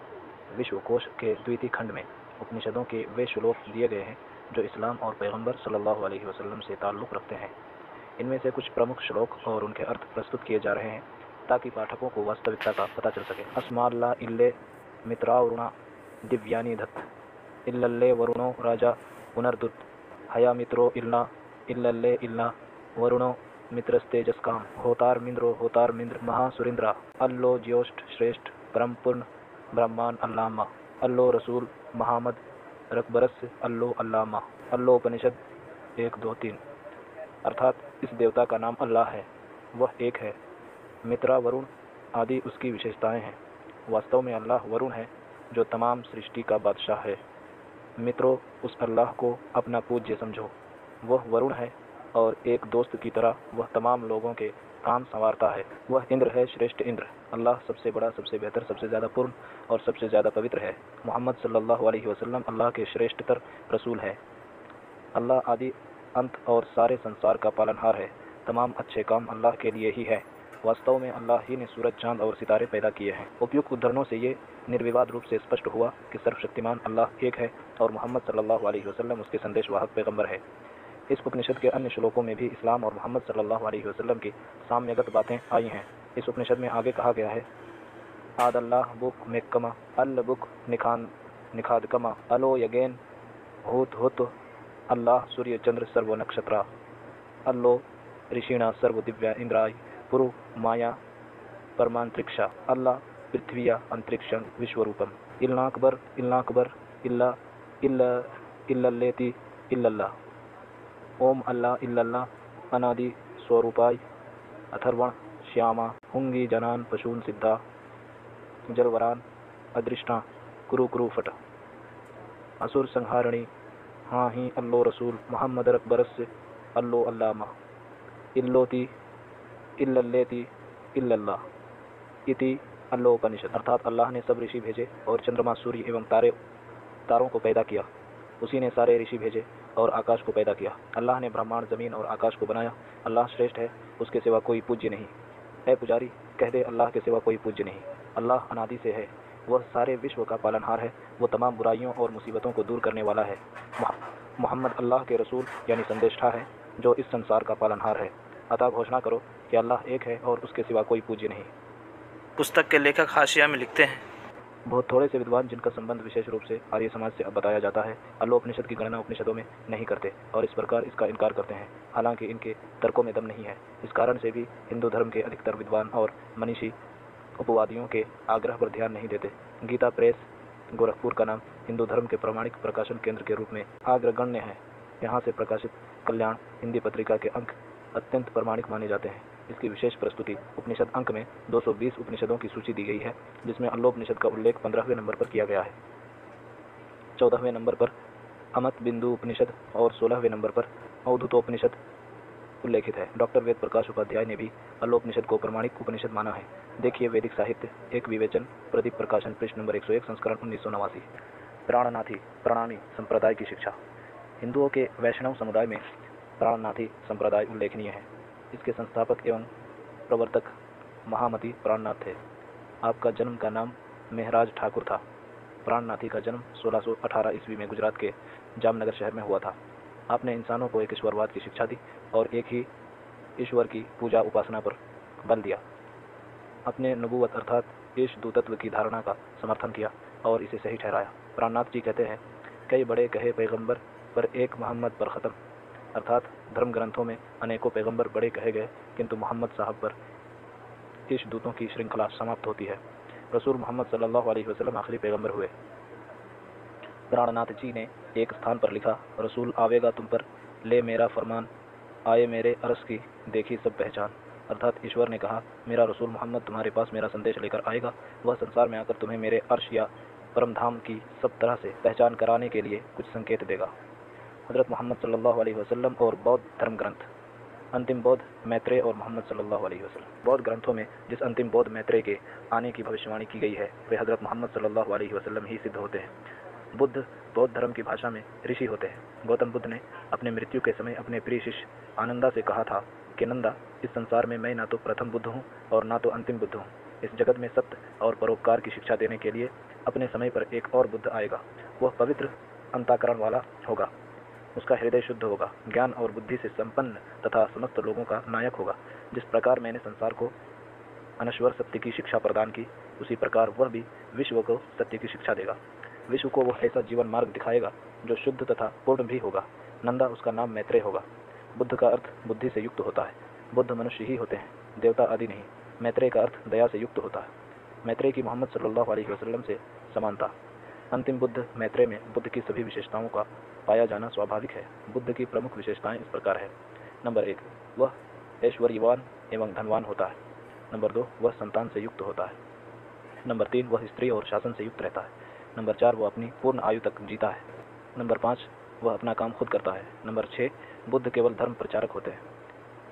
विश्वकोश के द्वितीय खंड में उपनिषदों के वे श्लोक दिए गए हैं जो इस्लाम और पैगंबर सल्लल्लाहु अलैहि वसल्लम से ताल्लुक़ रखते हैं। इनमें से कुछ प्रमुख श्लोक और उनके अर्थ प्रस्तुत किए जा रहे हैं ताकि पाठकों को वास्तविकता का पता चल सके। अस्माल्ला इल्ले मित्रावरुणा दिव्यानि धत्त इल्लल्ले वरुणो राजा पुनर्दुत हया मित्रो इल्ला इल्लल्ले इल्ला वरुणो मित्रस्तेजस्काम होतारमिंद्र महासुरिंद्रा अल्लो ज्योष्ठ श्रेष्ठ परम पूर्ण ब्रह्मान अल्लामा अल्लो रसूल मोहम्मद रकबरस अल्लो अल्लामा। अल्लो उपनिषद 1, 2, 3। अर्थात इस देवता का नाम अल्लाह है, वह एक है। मित्रा वरुण आदि उसकी विशेषताएं हैं। वास्तव में अल्लाह वरुण है जो तमाम सृष्टि का बादशाह है। मित्रों, उस अल्लाह को अपना पूज्य समझो। वह वरुण है और एक दोस्त की तरह वह तमाम लोगों के काम संवारता है। वह इंद्र है, श्रेष्ठ इंद्र। अल्लाह सबसे बड़ा, सबसे बेहतर, सबसे ज़्यादा पूर्ण और सबसे ज़्यादा पवित्र है। मोहम्मद सल्लल्लाहु अलैहि वसल्लम अल्लाह के श्रेष्ठतर रसूल है। अल्लाह आदि अंत और सारे संसार का पालनहार है। तमाम अच्छे काम अल्लाह के लिए ही है। वास्तव में अल्लाह ही ने सूरज, चांद और सितारे पैदा किए हैं। उपयुक्त उद्धरणों से ये निर्विवाद रूप से स्पष्ट हुआ कि सर्वशक्तिमान अल्लाह एक है और मोहम्मद सल्लल्लाहु अलैहि वसल्लम उसके संदेशवाहक पैगंबर है। इस उपनिषद के अन्य श्लोकों में भी इस्लाम और मोहम्मद सल्लल्लाहु अलैहि वसल्लम की साम्यगत बातें आई हैं। इस उपनिषद में आगे कहा गया है, आदल्लाह बुक मेक्कमा अल बुक निखान निखादकमा अलो यगेन होत होत अल्लाह सूर्य चंद्र सर्व नक्षत्रा अल्लो ऋषिणा सर्व दिव्या इंद्राय पुरु माया परमांतरिक्षा अल्लाह पृथ्विया अंतरिक्षं विश्वरूपम इल्ला अकबर इल्ला इल्ला इल्लल्लेति इल्लल्लाह ओम अल्लाह इल्लल्लाह अनादि स्वरूपाय अथर्वण श्यामा हुंगी जनान पशून सिद्धा जलवरान अदृष्टा कुरु कुरु फट असुर संहारणी हाँ ही अल्लो रसूल मोहम्मद अकबरस अल्लो अल्लामा इल्लोति इल्लल्लेति इल्लल्लाह इति अल्लोपनिषद। अर्थात अल्लाह ने सब ऋषि भेजे और चंद्रमा सूर्य एवं तारों को पैदा किया। उसी ने सारे ऋषि भेजे और आकाश को पैदा किया। अल्लाह ने ब्रह्मांड ज़मीन और आकाश को बनाया। अल्लाह श्रेष्ठ है, उसके सिवा कोई पूज्य नहीं। है पुजारी, कह दे अल्लाह के सिवा कोई पूज्य नहीं। अल्लाह अनादि से है, वह सारे विश्व का पालनहार है, वो तमाम बुराइयों और मुसीबतों को दूर करने वाला है। मोहम्मद अल्लाह के रसूल यानी संदेष्टा है, जो इस संसार का पालनहार है। अतः घोषणा करो कि अल्लाह एक है और उसके सिवा कोई पूज्य नहीं। पुस्तक के लेखक हाशिया में लिखते हैं, बहुत थोड़े से विद्वान जिनका संबंध विशेष रूप से आर्य समाज से बताया जाता है, अल्लोपनिषद की गणना उपनिषदों में नहीं करते और इस प्रकार इसका इनकार करते हैं, हालांकि इनके तर्कों में दम नहीं है। इस कारण से भी हिंदू धर्म के अधिकतर विद्वान और मनीषी उपवादियों के आग्रह पर ध्यान नहीं देते। गीता प्रेस गोरखपुर का नाम हिंदू धर्म के प्रामाणिक प्रकाशन केंद्र के रूप में अग्रगण्य है। यहाँ से प्रकाशित कल्याण हिंदी पत्रिका के अंक अत्यंत प्रामाणिक माने जाते हैं। इसकी विशेष प्रस्तुति उपनिषद अंक में 220 उपनिषदों की सूची दी गई है, जिसमें अल्लोपनिषद का उल्लेख 15वें नंबर पर किया गया है, 14वें नंबर पर अमत बिंदु उपनिषद और 16वें नंबर पर अवधूतोपनिषद उल्लेखित है। डॉक्टर वेद प्रकाश उपाध्याय ने भी अल्लोपनिषद को प्रमाणिक उपनिषद माना है। देखिए वैदिक साहित्य एक विवेचन प्रदीप प्रकाशन पृष्ठ नंबर 101 संस्करण 1989। प्राणनाथी प्रणामी संप्रदाय की शिक्षा। हिंदुओं के वैष्णव समुदाय में प्राणनाथी संप्रदाय उल्लेखनीय है। इसके संस्थापक एवं प्रवर्तक महामती प्राणनाथ थे। आपका जन्म का नाम मेहराज ठाकुर था। प्राणनाथी का जन्म 1618 ईस्वी में गुजरात के जामनगर शहर में हुआ था। आपने इंसानों को एक ईश्वरवाद की शिक्षा दी और एक ही ईश्वर की पूजा उपासना पर बल दिया। अपने नबूवत अर्थात ईश दूतत्व की धारणा का समर्थन किया और इसे सही ठहराया। प्राणनाथ जी कहते हैं, कई बड़े कहे पैगंबर पर एक मोहम्मद पर ख़त्म। अर्थात धर्म ग्रंथों में अनेकों पैगंबर बड़े कहे गए, किंतु मोहम्मद साहब पर ईश दूतों की श्रृंखला समाप्त होती है। रसूल मोहम्मद सल्लल्लाहु अलैहि वसल्लम आखिरी पैगंबर हुए। प्राणनाथ जी ने एक स्थान पर लिखा, रसूल आवेगा तुम पर, ले मेरा फरमान, आए मेरे अरस की देखी सब पहचान। अर्थात ईश्वर ने कहा, मेरा रसूल मोहम्मद तुम्हारे पास मेरा संदेश लेकर आएगा। वह संसार में आकर तुम्हें मेरे अर्श या परमधाम की सब तरह से पहचान कराने के लिए कुछ संकेत देगा। हज़रत मोहम्मद सल्लल्लाहु अलैहि वसल्लम और बौद्ध धर्म ग्रंथ। अंतिम बौद्ध मैत्रेय और मोहम्मद सल्लल्लाहु अलैहि वसल्लम। बौद्ध ग्रंथों में जिस अंतिम बौद्ध मैत्रेय के आने की भविष्यवाणी की गई है, वे हज़रत मोहम्मद सल्लल्लाहु अलैहि वसल्लम ही सिद्ध होते हैं। बुद्ध बौद्ध धर्म की भाषा में ऋषि होते हैं। गौतम बुद्ध ने अपने मृत्यु के समय अपने प्रिय शिष्य आनंदा से कहा था कि नंदा, इस संसार में मैं ना तो प्रथम बुद्ध हूँ और ना तो अंतिम बुद्ध हूँ। इस जगत में सत्य और परोपकार की शिक्षा देने के लिए अपने समय पर एक और बुद्ध आएगा। वह पवित्र अंतःकरण वाला होगा, उसका हृदय शुद्ध होगा, ज्ञान और बुद्धि से संपन्न तथा समस्त लोगों का नायक होगा। जिस प्रकार मैंने संसार को अनश्वर सत्य की शिक्षा प्रदान की, उसी प्रकार वह भी विश्व को सत्य की शिक्षा देगा। विश्व को वह ऐसा जीवन मार्ग दिखाएगा जो शुद्ध तथा पूर्ण भी होगा। नंदा, उसका नाम मैत्रेय होगा। बुद्ध का अर्थ बुद्धि से युक्त होता है। बुद्ध मनुष्य ही होते हैं, देवता आदि नहीं। मैत्रेय का अर्थ दया से युक्त होता है। मैत्रेय की मोहम्मद सल्लल्लाहु अलैहि वसल्लम से समानता। अंतिम बुद्ध मैत्रेय में बुद्ध की सभी विशेषताओं का पाया जाना स्वाभाविक है। बुद्ध की प्रमुख विशेषताएं इस प्रकार है। नंबर 1, वह ऐश्वर्यवान एवं धनवान होता है। नंबर 2, वह संतान से युक्त होता है। नंबर 3, वह स्त्री और शासन से युक्त रहता है। नंबर 4, वह अपनी पूर्ण आयु तक जीता है। नंबर 5, वह अपना काम खुद करता है। नंबर 6, बुद्ध केवल धर्म प्रचारक होते हैं।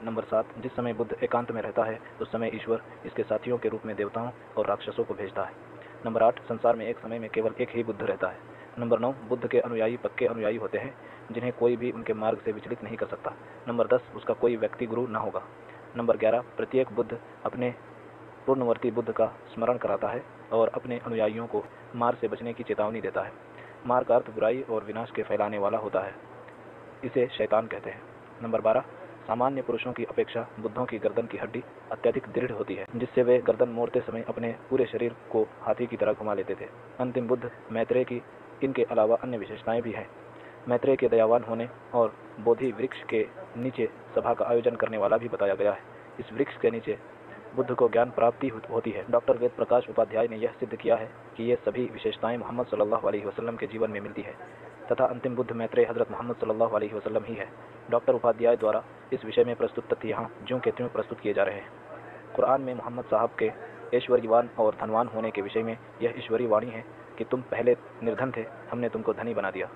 नंबर 7, जिस समय बुद्ध एकांत में रहता है उस समय ईश्वर इसके साथियों के रूप में देवताओं और राक्षसों को भेजता है। नंबर 8, संसार में एक समय में केवल एक ही बुद्ध रहता है। नंबर 9, बुद्ध के अनुयायी पक्के अनुयायी होते हैं, जिन्हें कोई भी उनके मार्ग से विचलित नहीं कर सकता। नंबर 10, उसका कोई व्यक्ति गुरु न होगा। नंबर 11, प्रत्येक बुद्ध अपने पूर्णवर्ती बुद्ध का स्मरण कराता है और अपने अनुयायियों को मार से बचने की चेतावनी देता है। मार का अर्थ बुराई और विनाश के फैलाने वाला होता है, इसे शैतान कहते हैं। नंबर 12, सामान्य पुरुषों की अपेक्षा बुद्धों की गर्दन की हड्डी अत्यधिक दृढ़ होती है, जिससे वे गर्दन मोड़ते समय अपने पूरे शरीर को हाथी की तरह घुमा लेते थे। अंतिम बुद्ध मैत्रेय की इनके अलावा अन्य विशेषताएं भी हैं। मैत्रेय के दयावान होने और बोधि वृक्ष के नीचे सभा का आयोजन करने वाला भी बताया गया है। इस वृक्ष के नीचे बुद्ध को ज्ञान प्राप्ति होती है। डॉक्टर वेद प्रकाश उपाध्याय ने यह सिद्ध किया है कि ये सभी विशेषताएं मोहम्मद सल्लल्लाहु अलैहि वसल्लम के जीवन में मिलती है तथा अंतिम बुद्ध मैत्रेय हजरत मोहम्मद सल्लल्लाहु अलैहि वसल्लम ही है। डॉक्टर उपाध्याय द्वारा इस विषय में प्रस्तुत तथ्य यहाँ ज्यों के त्यों प्रस्तुत किए जा रहे हैं। कुरान में मोहम्मद साहब के ऐश्वर्यवान और धनवान होने के विषय में यह ईश्वरीय वाणी है कि तुम पहले निर्धन थे, हमने तुमको धनी बना दिया।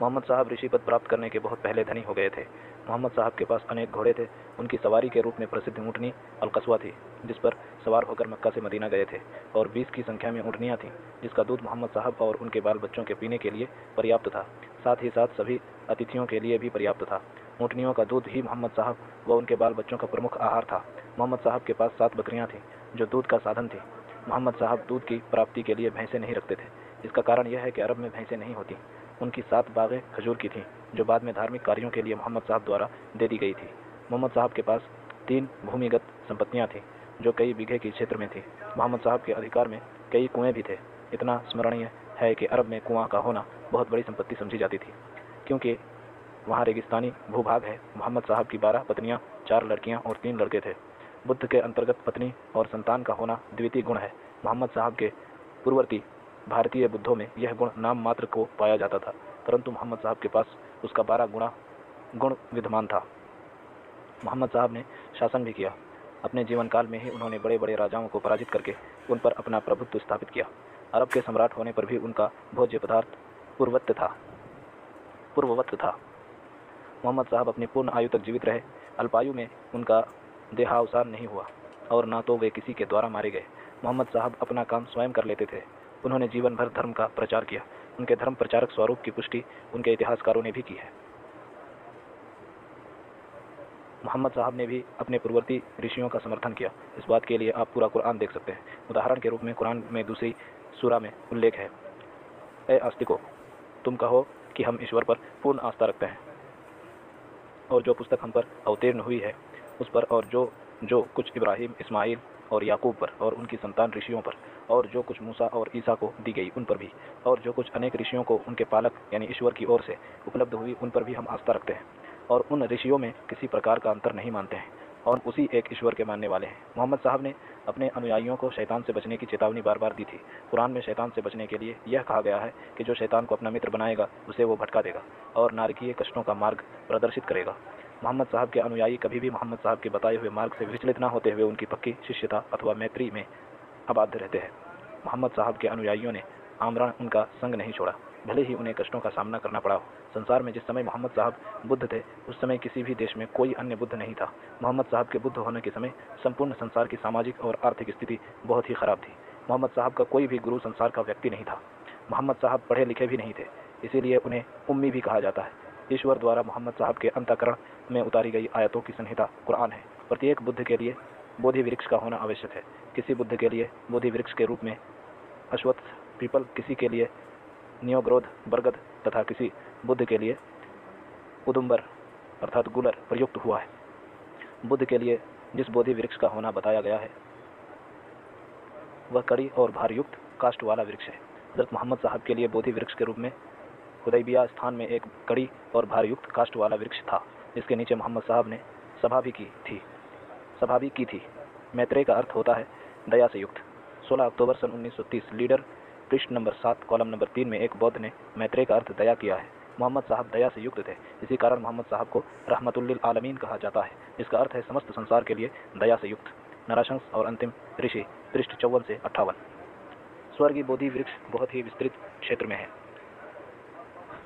मोहम्मद साहब ऋषि पद प्राप्त करने के बहुत पहले धनी हो गए थे। मोहम्मद साहब के पास अनेक घोड़े थे। उनकी सवारी के रूप में प्रसिद्ध ऊँटनी अलकस्वा थी, जिस पर सवार होकर मक्का से मदीना गए थे, और 20 की संख्या में ऊँटनियाँ थीं, जिसका दूध मोहम्मद साहब और उनके बाल बच्चों के पीने के लिए पर्याप्त था। साथ ही साथ सभी अतिथियों के लिए भी पर्याप्त था। ऊँटनियों का दूध ही मोहम्मद साहब व उनके बाल बच्चों का प्रमुख आहार था। मोहम्मद साहब के पास 7 बकरियाँ थीं, जो दूध का साधन थी। मोहम्मद साहब दूध की प्राप्ति के लिए भैंसें नहीं रखते थे। इसका कारण यह है कि अरब में भैंसें नहीं होती। उनकी 7 बागें खजूर की थीं, जो बाद में धार्मिक कार्यों के लिए मोहम्मद साहब द्वारा दे दी गई थी। मोहम्मद साहब के पास 3 भूमिगत संपत्तियां थीं, जो कई बीघे के क्षेत्र में थी। मोहम्मद साहब के अधिकार में कई कुएं भी थे। इतना स्मरणीय है कि अरब में कुआं का होना बहुत बड़ी संपत्ति समझी जाती थी, क्योंकि वहाँ रेगिस्तानी भूभाग है। मोहम्मद साहब की 12 पत्नियाँ, 4 लड़कियाँ और 3 लड़के थे। बुद्ध के अंतर्गत पत्नी और संतान का होना द्वितीय गुण है। मोहम्मद साहब के पूर्ववर्ती भारतीय बुद्धों में यह गुण नाम मात्र को पाया जाता था, परंतु मोहम्मद साहब के पास उसका 12 गुण विद्यमान था। मोहम्मद साहब ने शासन भी किया। अपने जीवन काल में ही उन्होंने बड़े बड़े राजाओं को पराजित करके उन पर अपना प्रभुत्व स्थापित किया। अरब के सम्राट होने पर भी उनका भोज्य पदार्थ पूर्ववत था। मोहम्मद साहब अपनी पूर्ण आयु तक जीवित रहे। अल्पायु में उनका देहावसान नहीं हुआ और ना तो वे किसी के द्वारा मारे गए। मोहम्मद साहब अपना काम स्वयं कर लेते थे। उन्होंने जीवन भर धर्म का प्रचार किया। उनके धर्म प्रचारक स्वरूप की पुष्टि उनके इतिहासकारों ने भी की है। मोहम्मद साहब ने भी अपने पूर्ववर्ती ऋषियों का समर्थन किया। इस बात के लिए आप पूरा कुरान देख सकते हैं। उदाहरण के रूप में कुरान में दूसरी सूरा में उल्लेख है, ए आस्तिको, तुम कहो कि हम ईश्वर पर पूर्ण आस्था रखते हैं, और जो पुस्तक हम पर अवतीर्ण हुई है उस पर, और जो कुछ इब्राहिम, इस्माइल और याकूब पर और उनकी संतान ऋषियों पर, और जो कुछ मूसा और ईसा को दी गई उन पर भी, और जो कुछ अनेक ऋषियों को उनके पालक यानी ईश्वर की ओर से उपलब्ध हुई उन पर भी हम आस्था रखते हैं, और उन ऋषियों में किसी प्रकार का अंतर नहीं मानते हैं, और उसी एक ईश्वर के मानने वाले हैं। मोहम्मद साहब ने अपने अनुयायियों को शैतान से बचने की चेतावनी बार बार दी थी। कुरान में शैतान से बचने के लिए यह कहा गया है कि जो शैतान को अपना मित्र बनाएगा उसे वो भटका देगा और नारकीय कष्टों का मार्ग प्रदर्शित करेगा। मोहम्मद साहब के अनुयायी कभी भी मोहम्मद साहब के बताए हुए मार्ग से विचलित न होते हुए उनकी पक्की शिष्यता अथवा मैत्री में आबद्ध रहते हैं। मोहम्मद साहब के अनुयायियों ने आमरण उनका संग नहीं छोड़ा, भले ही उन्हें कष्टों का सामना करना पड़ा हो। संसार में जिस समय मोहम्मद साहब बुद्ध थे उस समय किसी भी देश में कोई अन्य बुद्ध नहीं था। मोहम्मद साहब के बुद्ध होने के समय संपूर्ण संसार की सामाजिक और आर्थिक स्थिति बहुत ही खराब थी। मोहम्मद साहब का कोई भी गुरु संसार का व्यक्ति नहीं था। मोहम्मद साहब पढ़े लिखे भी नहीं थे, इसीलिए उन्हें उम्मी भी कहा जाता है। ईश्वर द्वारा मोहम्मद साहब के अंतःकरण में उतारी गई आयतों की संहिता कुरान है। प्रत्येक बुद्ध के लिए बोधि वृक्ष का होना आवश्यक है। किसी बुद्ध के लिए बोधि वृक्ष के रूप में अश्वत्थ पीपल, किसी के लिए नियोग्रोध बरगद तथा किसी बुद्ध के लिए उदुम्बर अर्थात गुलर प्रयुक्त हुआ है। बुद्ध के लिए जिस बोधि वृक्ष का होना बताया गया है वह कड़ी और भारयुक्त काष्ठ वाला वृक्ष है। हज़रत मोहम्मद साहब के लिए बोधि वृक्ष के रूप में हुदैबिया स्थान में एक कड़ी और भारयुक्त काष्ठ वाला वृक्ष था, जिसके नीचे मोहम्मद साहब ने सभा भी की थी। मैत्रेय का अर्थ होता है दया से युक्त। 16 अक्टूबर सन 1930 लीडर पृष्ठ नंबर 7 कॉलम नंबर 3 में एक बौद्ध ने मैत्रेय का अर्थ दया किया है। मोहम्मद साहब दया से युक्त थे, इसी कारण मोहम्मद साहब को रहमतुल लिल आलमीन कहा जाता है, जिसका अर्थ है समस्त संसार के लिए दया से युक्त। नराशंस और अंतिम ऋषि पृष्ठ 54 से 58। स्वर्गीय बोधि वृक्ष बहुत ही विस्तृत क्षेत्र में है।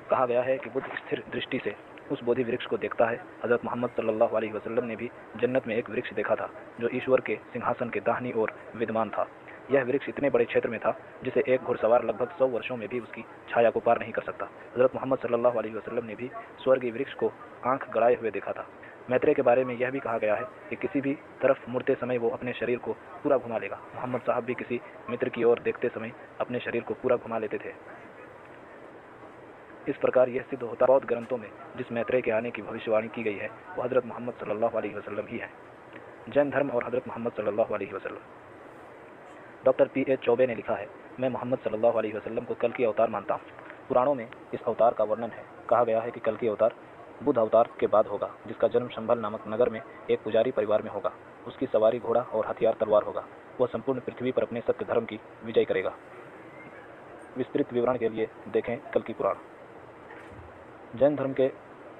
कहा गया है कि बुद्ध स्थिर दृष्टि से उस बोधि वृक्ष को देखता है। हज़रत मोहम्मद सल्लल्लाहु अलैहि वसल्लम ने भी जन्नत में एक वृक्ष देखा था जो ईश्वर के सिंहासन के दाहिनी ओर विद्यमान था। यह वृक्ष इतने बड़े क्षेत्र में था जिसे एक घुड़सवार लगभग 100 वर्षों में भी उसकी छाया को पार नहीं कर सकता। हज़रत मोहम्मद सल्लल्लाहु अलैहि वसल्लम ने भी स्वर्गीय वृक्ष को आंख गड़ाए हुए देखा था। मैत्रेय के बारे में यह भी कहा गया है कि किसी भी तरफ मुड़ते समय वो अपने शरीर को पूरा घुमा लेगा। मोहम्मद साहब भी किसी मित्र की ओर देखते समय अपने शरीर को पूरा घुमा लेते थे। इस प्रकार यह सिद्ध होता बौद्ध ग्रंथों में जिस मैत्रेय के आने की भविष्यवाणी की गई है वो हज़रत मोहम्मद सल्लल्लाहु अलैहि वसल्लम ही है। जैन धर्म और हज़रत मोहम्मद सल्लल्लाहु अलैहि वसल्लम। Doctor P.H. चौबे ने लिखा है, मैं मोहम्मद सल्लल्लाहु अलैहि वसल्लम को कल की अवतार मानता हूँ। पुराणों में इस अवतार का वर्णन है। कहा गया है कि कल की अवतार बुद्ध अवतार के बाद होगा, जिसका जन्म शंभल नामक नगर में एक पुजारी परिवार में होगा। उसकी सवारी घोड़ा और हथियार तलवार होगा। वह संपूर्ण पृथ्वी पर अपने सत्य धर्म की विजय करेगा। विस्तृत विवरण के लिए देखें कल की पुराण। जैन धर्म के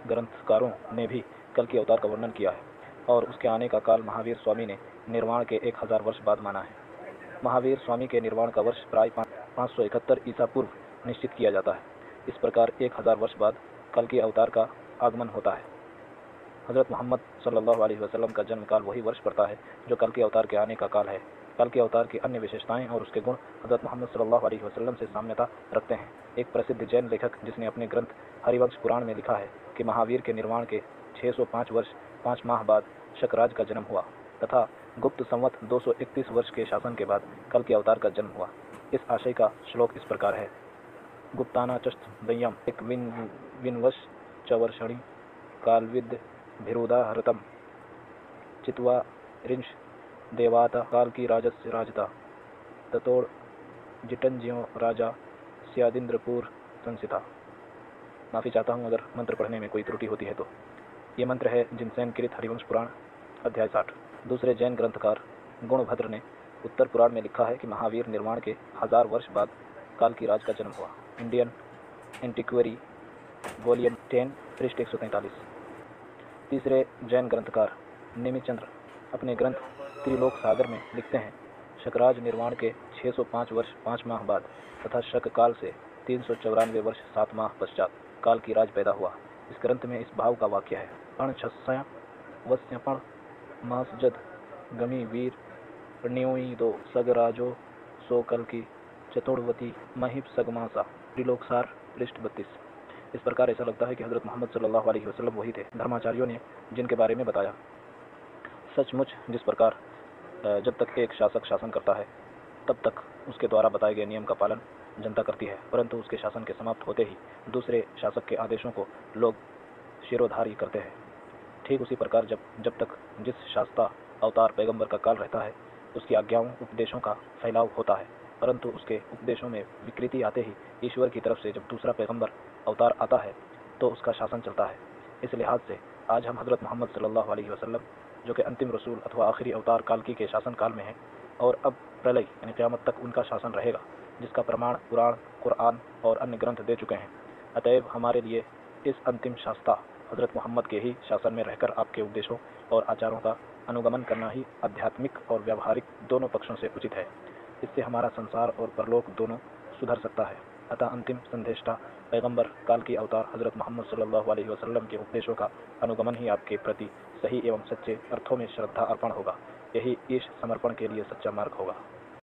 ग्रंथकारों ने भी कल की अवतार का वर्णन किया है और उसके आने का काल महावीर स्वामी ने निर्वाण के 1000 वर्ष बाद माना है। महावीर स्वामी के निर्वाण का वर्ष प्राय 571 ईसा पूर्व निश्चित किया जाता है। इस प्रकार 1000 वर्ष बाद कल की अवतार का आगमन होता है। हज़रत मोहम्मद सल्लल्लाहु अलैहि वसल्लम का जन्म काल वही वर्ष पड़ता है जो कल के अवतार के आने का काल है। कल के अवतार की अन्य विशेषताएं और उसके गुण हज़रत मोहम्मद सल्लल्लाहु अलैहि वसल्लम से साम्यता रखते हैं। एक प्रसिद्ध जैन लेखक जिसने अपने ग्रंथ हरिवंश पुराण में लिखा है कि महावीर के निर्वाण के 605 वर्ष 5 माह बाद शकराज का जन्म हुआ तथा गुप्त संवत 231 वर्ष के शासन के बाद कल के अवतार का जन्म हुआ। इस आशय का श्लोक इस प्रकार है, गुप्ताना चस्त दय्यम एक विनवश चवर्षणि कालविद भिरुदाहृतम चित्वा रिंश देवाता काल की राजस्य राजता ततोड़ जिटंजियों राजा स्यादिंद्रपुर संसिता। माफ़ी चाहता हूँ अगर मंत्र पढ़ने में कोई त्रुटि होती है तो। ये मंत्र है जिनसेन कृत हरिवंश पुराण अध्याय 60। दूसरे जैन ग्रंथकार गुणभद्र ने उत्तर पुराण में लिखा है कि महावीर निर्वाण के 1000 वर्ष बाद काल की राज का जन्म हुआ। इंडियन एंटिक्वेरी वॉल्यूम 10 पृष्ठ 143। तीसरे जैन ग्रंथकार नेमिचंद्र अपने ग्रंथ त्रिलोक सागर में लिखते हैं, शकराज निर्वाण के 605 वर्ष 5 माह बाद तथा शक काल से 394 वर्ष 7 माह पश्चात काल की राज पैदा हुआ। इस ग्रंथ में इस भाव का वाक्य है, अणछस्या वस्यपण मासजद गमी वीर ण्योई दो सगराजो सो कल की चतुर्वती महिप सगमासा। त्रिलोकसार पृष्ठ 32। इस प्रकार ऐसा लगता है कि हज़रत मोहम्मद सल्लल्लाहु अलैहि वसल्लम वही थे धर्माचार्यों ने जिनके बारे में बताया। सचमुच जिस प्रकार जब तक एक शासक शासन करता है तब तक उसके द्वारा बताए गए नियम का पालन जनता करती है, परंतु उसके शासन के समाप्त होते ही दूसरे शासक के आदेशों को लोग शिरोधार्य करते हैं। ठीक उसी प्रकार जब तक जिस शास्ता अवतार पैगंबर का काल रहता है उसकी आज्ञाओं उपदेशों का फैलाव होता है, परंतु उसके उपदेशों में विकृति आते ही ईश्वर की तरफ से जब दूसरा पैगंबर अवतार आता है तो उसका शासन चलता है। इस लिहाज से आज हम हज़रत मोहम्मद सल्लल्लाहु अलैहि वसल्लम जो कि अंतिम रसूल अथवा आखिरी अवतार कालकी के शासन काल में है और अब प्रलय यानी क़यामत तक उनका शासन रहेगा, जिसका प्रमाण पुराण, कुरान और अन्य ग्रंथ दे चुके हैं। अतएव हमारे लिए इस अंतिम शास्ता हज़रत मोहम्मद के ही शासन में रहकर आपके उपदेशों और आचारों का अनुगमन करना ही आध्यात्मिक और व्यावहारिक दोनों पक्षों से उचित है। इससे हमारा संसार और परलोक दोनों सुधर सकता है। अतः अंतिम संदेष्टा पैगंबर काल की अवतार हज़रत मोहम्मद सल्लल्लाहु अलैहि वसल्लम के उपदेशों का अनुगमन ही आपके प्रति सही एवं सच्चे अर्थों में श्रद्धा अर्पण होगा। यही ईश समर्पण के लिए सच्चा मार्ग होगा।